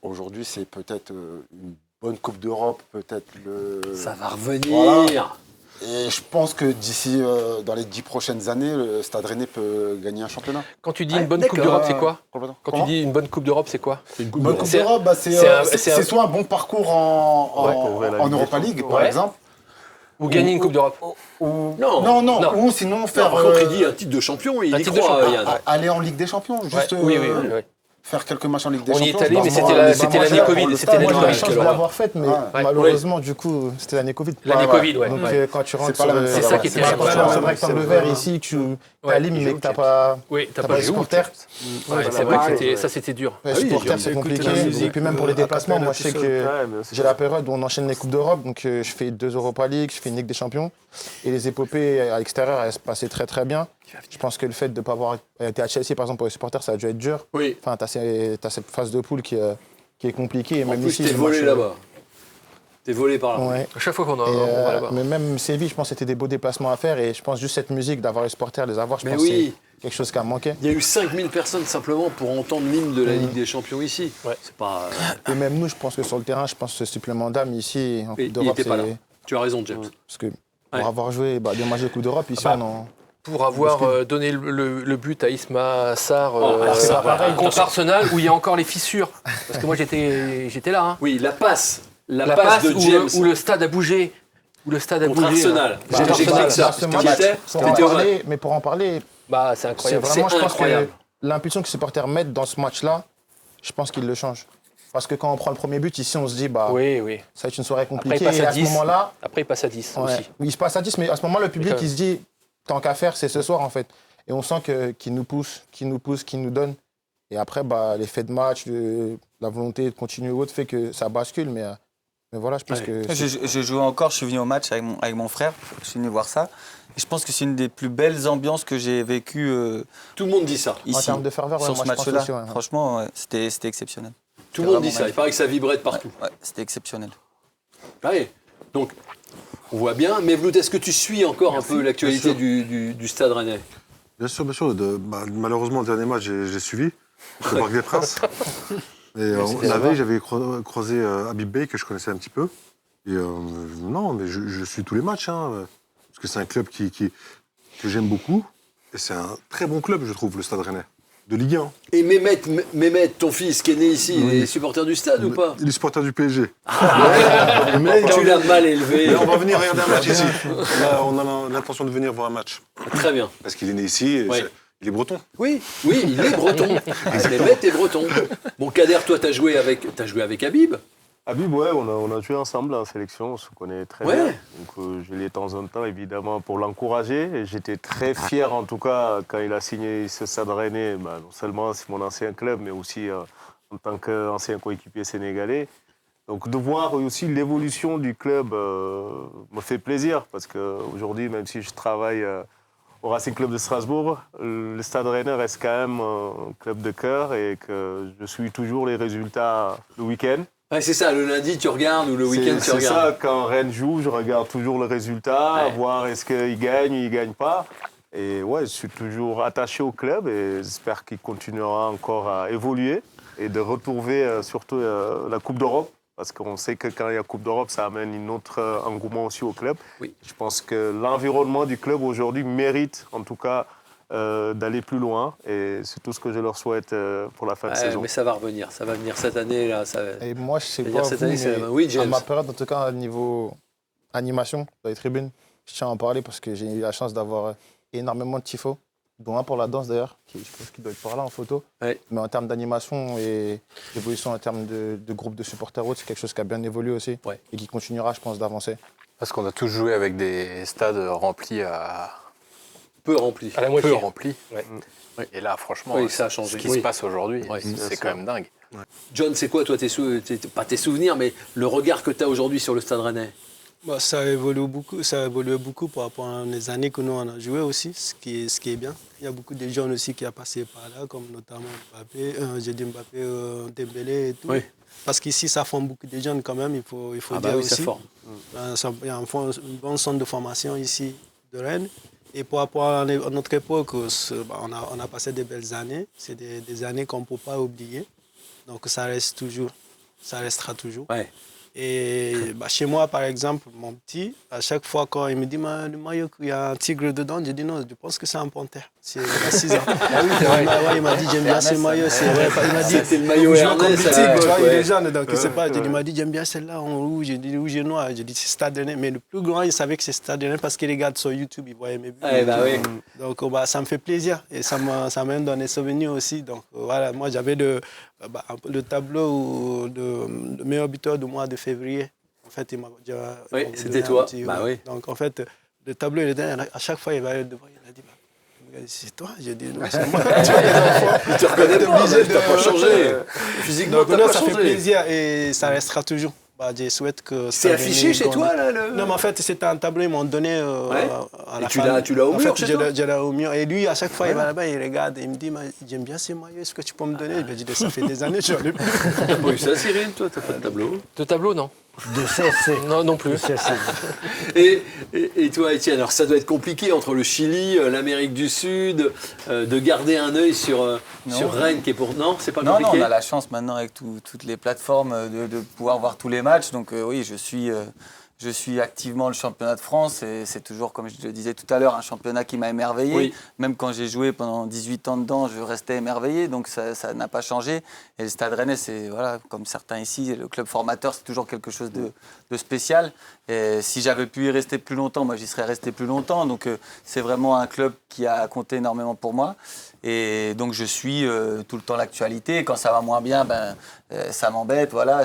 Speaker 4: aujourd'hui, c'est peut-être une bonne Coupe d'Europe, peut-être
Speaker 1: Ça va revenir.
Speaker 4: Voilà. Et je pense que d'ici, dans les 10 prochaines années, le Stade Rennais peut gagner un championnat.
Speaker 3: Quand tu dis une bonne Coupe d'Europe, c'est quoi?
Speaker 4: Complètement.
Speaker 3: Quand tu dis une bonne Coupe d'Europe, c'est quoi?
Speaker 1: C'est une Coupe
Speaker 4: Bonne
Speaker 1: d'Europe.
Speaker 4: Coupe d'Europe, c'est soit un bon parcours en Europa League, par exemple.
Speaker 3: Ou gagner une Coupe d'Europe?
Speaker 4: Non. Ou sinon faire...
Speaker 1: Par contre, il dit un titre de champion, il y
Speaker 3: titre de
Speaker 1: croit,
Speaker 3: champion.
Speaker 1: Yann.
Speaker 4: aller en Ligue des Champions, juste
Speaker 3: Oui.
Speaker 4: faire quelques matchs en Ligue des
Speaker 3: On y
Speaker 4: Champions.
Speaker 3: est allé, mais
Speaker 4: Moi,
Speaker 3: c'était
Speaker 10: moi,
Speaker 3: l'année
Speaker 10: j'ai-
Speaker 3: Covid. C'était
Speaker 10: Moi,
Speaker 3: l'année
Speaker 10: j'ai la
Speaker 3: Covid.
Speaker 10: chance de l'avoir faite, mais malheureusement, du coup, c'était l'année Covid.
Speaker 3: L'année Covid, ouais.
Speaker 10: Donc, quand tu rentres
Speaker 4: pas la même
Speaker 10: sur
Speaker 4: chose.
Speaker 3: C'est ça qui était
Speaker 10: quand tu rentres
Speaker 3: incroyable.
Speaker 10: sur le rectangle vert ici, que tu t'alimes, mais que t'as pas
Speaker 3: Oui, t'as
Speaker 10: de
Speaker 3: pas joué.
Speaker 10: supporters.
Speaker 3: Ouais, c'est vrai que c'était dur.
Speaker 10: Les
Speaker 1: oui,
Speaker 10: supporters,
Speaker 1: j'ai
Speaker 10: c'est
Speaker 6: écouté
Speaker 10: compliqué.
Speaker 6: la musique,
Speaker 10: Et puis même pour les déplacements, moi, je sais que
Speaker 7: bien sûr.
Speaker 10: j'ai la période où on enchaîne les Coupes d'Europe. Donc, je fais 2 Europa League, je fais une Ligue des Champions. Et les épopées à l'extérieur, elles se passaient très, très bien. Je pense que le fait de ne pas avoir été à Chelsea, par exemple, pour les supporters, ça a dû être dur.
Speaker 1: Oui.
Speaker 10: Enfin, t'as cette phase de poule qui est compliquée. Et
Speaker 1: En
Speaker 10: même
Speaker 1: plus,
Speaker 10: ici,
Speaker 1: t'es
Speaker 10: j'ai
Speaker 1: volé
Speaker 10: marché-
Speaker 1: là-bas. T'es volé par là.
Speaker 10: Ouais.
Speaker 3: À chaque fois qu'on
Speaker 10: Et,
Speaker 3: va là-bas.
Speaker 10: mais même Séville, je pense que c'était des beaux déplacements à faire. Et je pense juste cette musique, d'avoir les supporters, les avoir, je
Speaker 1: Mais
Speaker 10: pense que
Speaker 1: oui.
Speaker 10: c'est quelque chose qui a manqué.
Speaker 1: Il y a eu 5000 personnes simplement pour entendre l'hymne de la Ligue des Champions ici. C'est pas.
Speaker 10: Et même nous, je pense que sur le terrain, je pense que ce supplément d'âme ici, en
Speaker 1: Il
Speaker 10: Coupe d'Europe,
Speaker 1: n'était pas là.
Speaker 10: c'est...
Speaker 1: Tu as raison, James.
Speaker 10: Parce que pour avoir joué des matchs de Coupe d'Europe, ici, on en...
Speaker 3: Pour avoir donné le but à Isma Sarr
Speaker 10: c'est pas pareil.
Speaker 3: contre Arsenal, où il y a encore les fissures. Parce que moi, j'étais là. Hein.
Speaker 1: Oui, la passe. La
Speaker 3: La
Speaker 1: passe
Speaker 3: passe
Speaker 1: de James
Speaker 3: où le stade a bougé. Où le stade a
Speaker 1: contre
Speaker 3: bougé.
Speaker 1: Arsenal.
Speaker 3: Bah,
Speaker 1: J'explique
Speaker 3: Arsenal,
Speaker 1: ça.
Speaker 10: Ce
Speaker 1: Tu
Speaker 10: match,
Speaker 1: y étais
Speaker 10: pour en
Speaker 1: T'étais au
Speaker 10: parler, mais pour en parler,
Speaker 3: Bah, c'est
Speaker 10: c'est
Speaker 3: incroyable.
Speaker 10: vraiment, je pense
Speaker 1: incroyable.
Speaker 10: que l'impulsion que les supporters mettent dans ce match-là, je pense qu'ils le changent. Parce que quand on prend le premier but, ici, on se dit, bah,
Speaker 3: Oui.
Speaker 10: ça va être une soirée
Speaker 3: Après,
Speaker 10: compliquée.
Speaker 3: il passe
Speaker 10: Et
Speaker 3: à
Speaker 10: à ce
Speaker 3: 10.
Speaker 10: moment-là,
Speaker 3: Après, il passe à 10
Speaker 10: ouais,
Speaker 3: aussi.
Speaker 10: il se passe à 10, mais à ce moment-là, le public,
Speaker 3: Mais
Speaker 10: il se dit, tant qu'à faire, c'est ce soir, en fait. Et on sent qu'il nous pousse, qu'il nous donne. Et après, bah, l'effet de match, la volonté de continuer ou autre fait que ça bascule. Mais voilà, je pense que...
Speaker 9: Je jouais encore, je suis venu au match avec mon frère, je suis venu voir ça. Et je pense que c'est une des plus belles ambiances que j'ai vécues
Speaker 1: Tout le monde dit ça.
Speaker 9: ici.
Speaker 10: En termes de ferveur, ouais,
Speaker 9: sur
Speaker 10: moi,
Speaker 9: ce
Speaker 10: je pense
Speaker 9: match-là.
Speaker 10: aussi, ouais.
Speaker 9: Franchement, ouais, c'était exceptionnel.
Speaker 1: Tout le monde
Speaker 9: C'était
Speaker 1: dit ça.
Speaker 9: vraiment
Speaker 1: Il paraît que ça vibrait de partout.
Speaker 9: Ouais, c'était exceptionnel.
Speaker 1: Ouais. Donc, on voit bien. Mais Vlout, est-ce que tu suis encore un peu l'actualité du Stade Rennais?
Speaker 5: Bien sûr, bien sûr. Malheureusement, le dernier match, j'ai suivi, le Parc des Princes. Et la veille, j'avais croisé Habib Bey, que je connaissais un petit peu. Et non, mais je suis tous les matchs, hein, parce que c'est un club que j'aime beaucoup. Et c'est un très bon club, je trouve, le Stade Rennais, de Ligue 1.
Speaker 1: Et Mehmet, ton fils qui est né ici, il est supporter du Stade ou pas?
Speaker 5: Il est supporter du PSG.
Speaker 1: Mais tu l'as mal élevé.
Speaker 5: Mais on va venir regarder un match ici. Là, on a l'intention de venir voir un match.
Speaker 1: Très bien.
Speaker 5: Parce qu'il est né ici, et
Speaker 1: Ouais.
Speaker 5: il est breton.
Speaker 1: Oui, il est breton. Mehmet est breton. Bon, Kader, toi, t'as joué avec Habib.
Speaker 7: Habib, ouais, on a joué ensemble en sélection, on se connaît très
Speaker 1: Ouais.
Speaker 7: bien. Donc je l'ai de temps en temps, évidemment, pour l'encourager. Et j'étais très fier, en tout cas, quand il a signé ce Stade Rennais. Non seulement c'est mon ancien club, mais aussi en tant qu'ancien coéquipier sénégalais. Donc de voir aussi l'évolution du club me fait plaisir, parce qu'aujourd'hui, même si je travaille au Racing Club de Strasbourg, le Stade Rennais reste quand même un club de cœur et que je suis toujours les résultats le week-end.
Speaker 1: Ouais, c'est ça, le lundi tu regardes ou le week-end tu
Speaker 7: C'est
Speaker 1: regardes.
Speaker 7: ça, quand Rennes joue, je regarde toujours le résultat,
Speaker 1: Ouais.
Speaker 7: voir est-ce qu'il gagne ou il ne gagne pas. Et ouais, je suis toujours attaché au club et j'espère qu'il continuera encore à évoluer et de retrouver surtout la Coupe d'Europe. Parce qu'on sait que quand il y a Coupe d'Europe, ça amène un autre engouement aussi au club.
Speaker 1: Oui.
Speaker 7: Je pense que l'environnement du club aujourd'hui mérite en tout cas d'aller plus loin. Et c'est tout ce que je leur souhaite pour la fin de saison.
Speaker 1: Mais ça va revenir cette année. Là,
Speaker 10: Et moi, je sais
Speaker 1: C'est-à-dire
Speaker 10: pas
Speaker 1: cette
Speaker 10: vous,
Speaker 1: année, c'est
Speaker 10: mais
Speaker 1: la- Oui, James.
Speaker 10: à ma période, en tout cas, au niveau animation dans les tribunes, je tiens à en parler parce que j'ai eu la chance d'avoir énormément de tifos, dont un pour la danse d'ailleurs, je pense qu'il doit être par là en photo.
Speaker 1: Ouais.
Speaker 10: Mais en termes d'animation et d'évolution en termes de groupe de supporters autres, c'est quelque chose qui a bien évolué aussi
Speaker 1: Ouais.
Speaker 10: et qui continuera, je pense, d'avancer.
Speaker 12: Parce qu'on a tous joué avec des stades remplis à
Speaker 1: Peu rempli.
Speaker 3: À la moitié.
Speaker 12: peu remplis.
Speaker 3: Ouais.
Speaker 12: Et là, franchement,
Speaker 1: Oui, ça a changé.
Speaker 12: ce qui
Speaker 1: Oui.
Speaker 12: se passe aujourd'hui,
Speaker 1: Ouais,
Speaker 12: c'est quand même dingue.
Speaker 1: John, c'est quoi, toi, pas tes souvenirs, mais le regard que tu as aujourd'hui sur le Stade Rennais?
Speaker 8: Bah, ça évolue beaucoup par rapport à les années que nous on a joué aussi, ce qui est bien. Il y a beaucoup de jeunes aussi qui ont passé par là, comme notamment Mbappé, Dembélé et tout.
Speaker 1: Oui.
Speaker 8: Parce qu'ici, ça forme beaucoup de jeunes quand même, il faut
Speaker 1: Ah
Speaker 8: dire
Speaker 1: bah oui,
Speaker 8: aussi.
Speaker 1: ça forme.
Speaker 8: Il y a un bon centre de formation ici de Rennes. Et par rapport à notre époque, on a passé des belles années. C'est des années qu'on ne peut pas oublier. Donc ça restera toujours.
Speaker 1: Ouais.
Speaker 8: Et chez moi, par exemple, mon petit, à chaque fois quand il me dit le maillot, il y a un tigre dedans, je dis non, je pense que c'est un panthère. Il a 6 ans.
Speaker 1: Ah oui, c'est vrai.
Speaker 8: Il m'a dit j'aime bien ce maillot. Il m'a dit
Speaker 1: C'était le maillot Ernest.
Speaker 8: tigre,
Speaker 1: à
Speaker 8: tu vois,
Speaker 1: l'époque,
Speaker 8: il est jeune, donc il sait pas. Il m'a dit j'aime bien celle-là en rouge. J'ai dit rouge et noir. J'ai dit c'est Stade Rennais. Mais le plus grand, il savait que c'est Stade Rennais parce qu'il regarde sur YouTube, il voyait mes buts.
Speaker 1: Eh bah oui.
Speaker 8: Donc ça me fait plaisir et ça m'a donné des souvenirs aussi. Donc voilà, moi j'avais le tableau de meilleur buteur du mois de février. En fait, il m'a dit.
Speaker 1: Oui, c'était toi. Bah oui.
Speaker 8: Donc en fait, le tableau, il était, à chaque fois, il va aller devant. Il a dit c'est toi? J'ai dit non, c'est moi.
Speaker 1: Il te reconnaît pas, t'as pas changé. Physiquement,
Speaker 8: Donc
Speaker 1: t'as
Speaker 8: non,
Speaker 1: pas
Speaker 8: ça
Speaker 1: changé.
Speaker 8: fait plaisir et ça restera toujours. Je souhaite que
Speaker 1: C'est affiché chez toi, là
Speaker 8: Non, mais en fait, c'était un tableau, ils m'ont donné à la
Speaker 1: Et tu l'as au mur, chez toi?
Speaker 8: Je l'ai au mur. Et lui, à chaque fois, il va là-bas, il regarde et il me dit j'aime bien ces maillots, est-ce que tu peux me donner? Je lui dis ça fait des années, je l'ai
Speaker 1: T'as pas eu ça, Cyril, toi? T'as pas de tableau?
Speaker 3: De tableau, non.
Speaker 6: De CSC.
Speaker 3: Non, non plus.
Speaker 1: Et toi, Étienne, alors ça doit être compliqué entre le Chili, l'Amérique du Sud, de garder un œil sur Rennes qui est pour... Non, c'est pas
Speaker 9: Non,
Speaker 1: compliqué?
Speaker 9: on a la chance maintenant avec toutes les plateformes de pouvoir voir tous les matchs. Donc oui, je suis activement le championnat de France et c'est toujours, comme je le disais tout à l'heure, un championnat qui m'a émerveillé.
Speaker 1: Oui.
Speaker 9: Même quand j'ai joué pendant 18 ans dedans, je restais émerveillé, donc ça n'a pas changé. Et le Stade Rennais, c'est, voilà, comme certains ici, le club formateur, c'est toujours quelque chose de spécial. Et si j'avais pu y rester plus longtemps, moi j'y serais resté plus longtemps. Donc c'est vraiment un club qui a compté énormément pour moi. Et donc je suis tout le temps l'actualité. Quand ça va moins bien, ça m'embête. Voilà,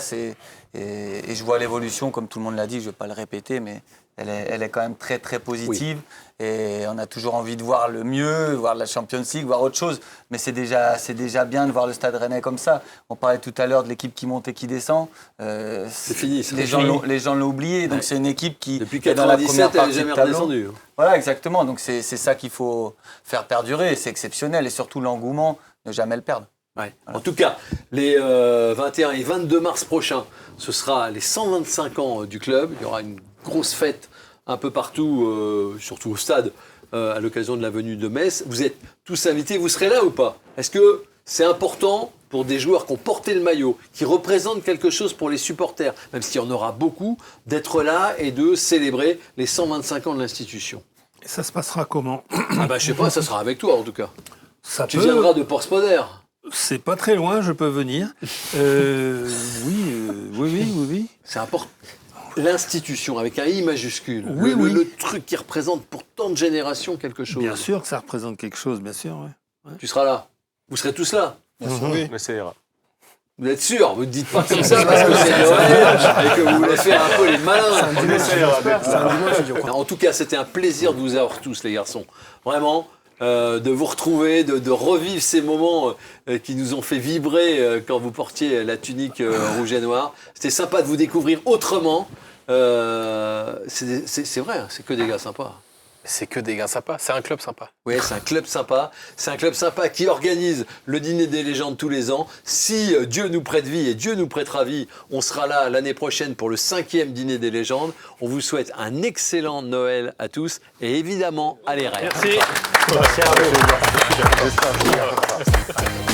Speaker 9: et je vois l'évolution, comme tout le monde l'a dit, je ne vais pas le répéter, mais elle est quand même très très positive. Oui. Et on a toujours envie de voir le mieux, voir la Champions League, voir autre chose. Mais c'est déjà bien de voir le Stade Rennais comme ça. On parlait tout à l'heure de l'équipe qui monte et qui descend.
Speaker 1: C'est fini.
Speaker 9: Les gens l'ont oublié. Donc c'est une équipe qui
Speaker 1: depuis
Speaker 9: est dans la
Speaker 1: 97,
Speaker 9: première partie
Speaker 1: elle n'est jamais
Speaker 9: du tableau.
Speaker 1: redescendue.
Speaker 9: Voilà, exactement. Donc c'est ça qu'il faut faire perdurer. C'est exceptionnel. Et surtout l'engouement, ne jamais le perdre.
Speaker 1: Ouais. Voilà. En tout cas, les 21 et 22 mars prochains, ce sera les 125 ans du club. Il y aura une grosse fête un peu partout, surtout au stade, à l'occasion de la venue de Metz. Vous êtes tous invités, vous serez là ou pas? Est-ce que c'est important pour des joueurs qui ont porté le maillot, qui représentent quelque chose pour les supporters, même s'il y en aura beaucoup, d'être là et de célébrer les 125 ans de l'institution?
Speaker 2: Et ça se passera comment?
Speaker 1: Je sais pas, ça sera avec toi en tout cas. Tu
Speaker 2: peut...
Speaker 1: viendras de Portspoder.
Speaker 2: C'est pas très loin, je peux venir. Oui.
Speaker 1: C'est important. L'institution, avec un I majuscule,
Speaker 2: oui.
Speaker 1: Le truc qui représente pour tant de générations quelque chose.
Speaker 2: Bien sûr que ça représente quelque chose, bien sûr. Ouais.
Speaker 1: Tu seras là. Vous serez tous là.
Speaker 7: Bien sûr, oui. Mais ça ira.
Speaker 1: Vous êtes sûr? Vous ne dites pas comme ça parce que c'est Noël et que vous voulez faire un peu les malins. En tout cas, c'était un plaisir de vous avoir tous, les garçons. Vraiment. De vous retrouver, de revivre ces moments qui nous ont fait vibrer quand vous portiez la tunique rouge et noire. C'était sympa de vous découvrir autrement. C'est vrai, c'est que des gars sympas.
Speaker 12: C'est que des gars sympas. C'est un club sympa.
Speaker 1: Oui, c'est un club sympa. C'est un club sympa qui organise le dîner des légendes tous les ans. Si Dieu nous prête vie et Dieu nous prêtera vie, on sera là l'année prochaine pour le 5e dîner des légendes. On vous souhaite un excellent Noël à tous et évidemment, allez Rennes.
Speaker 3: Merci.
Speaker 6: Merci à vous.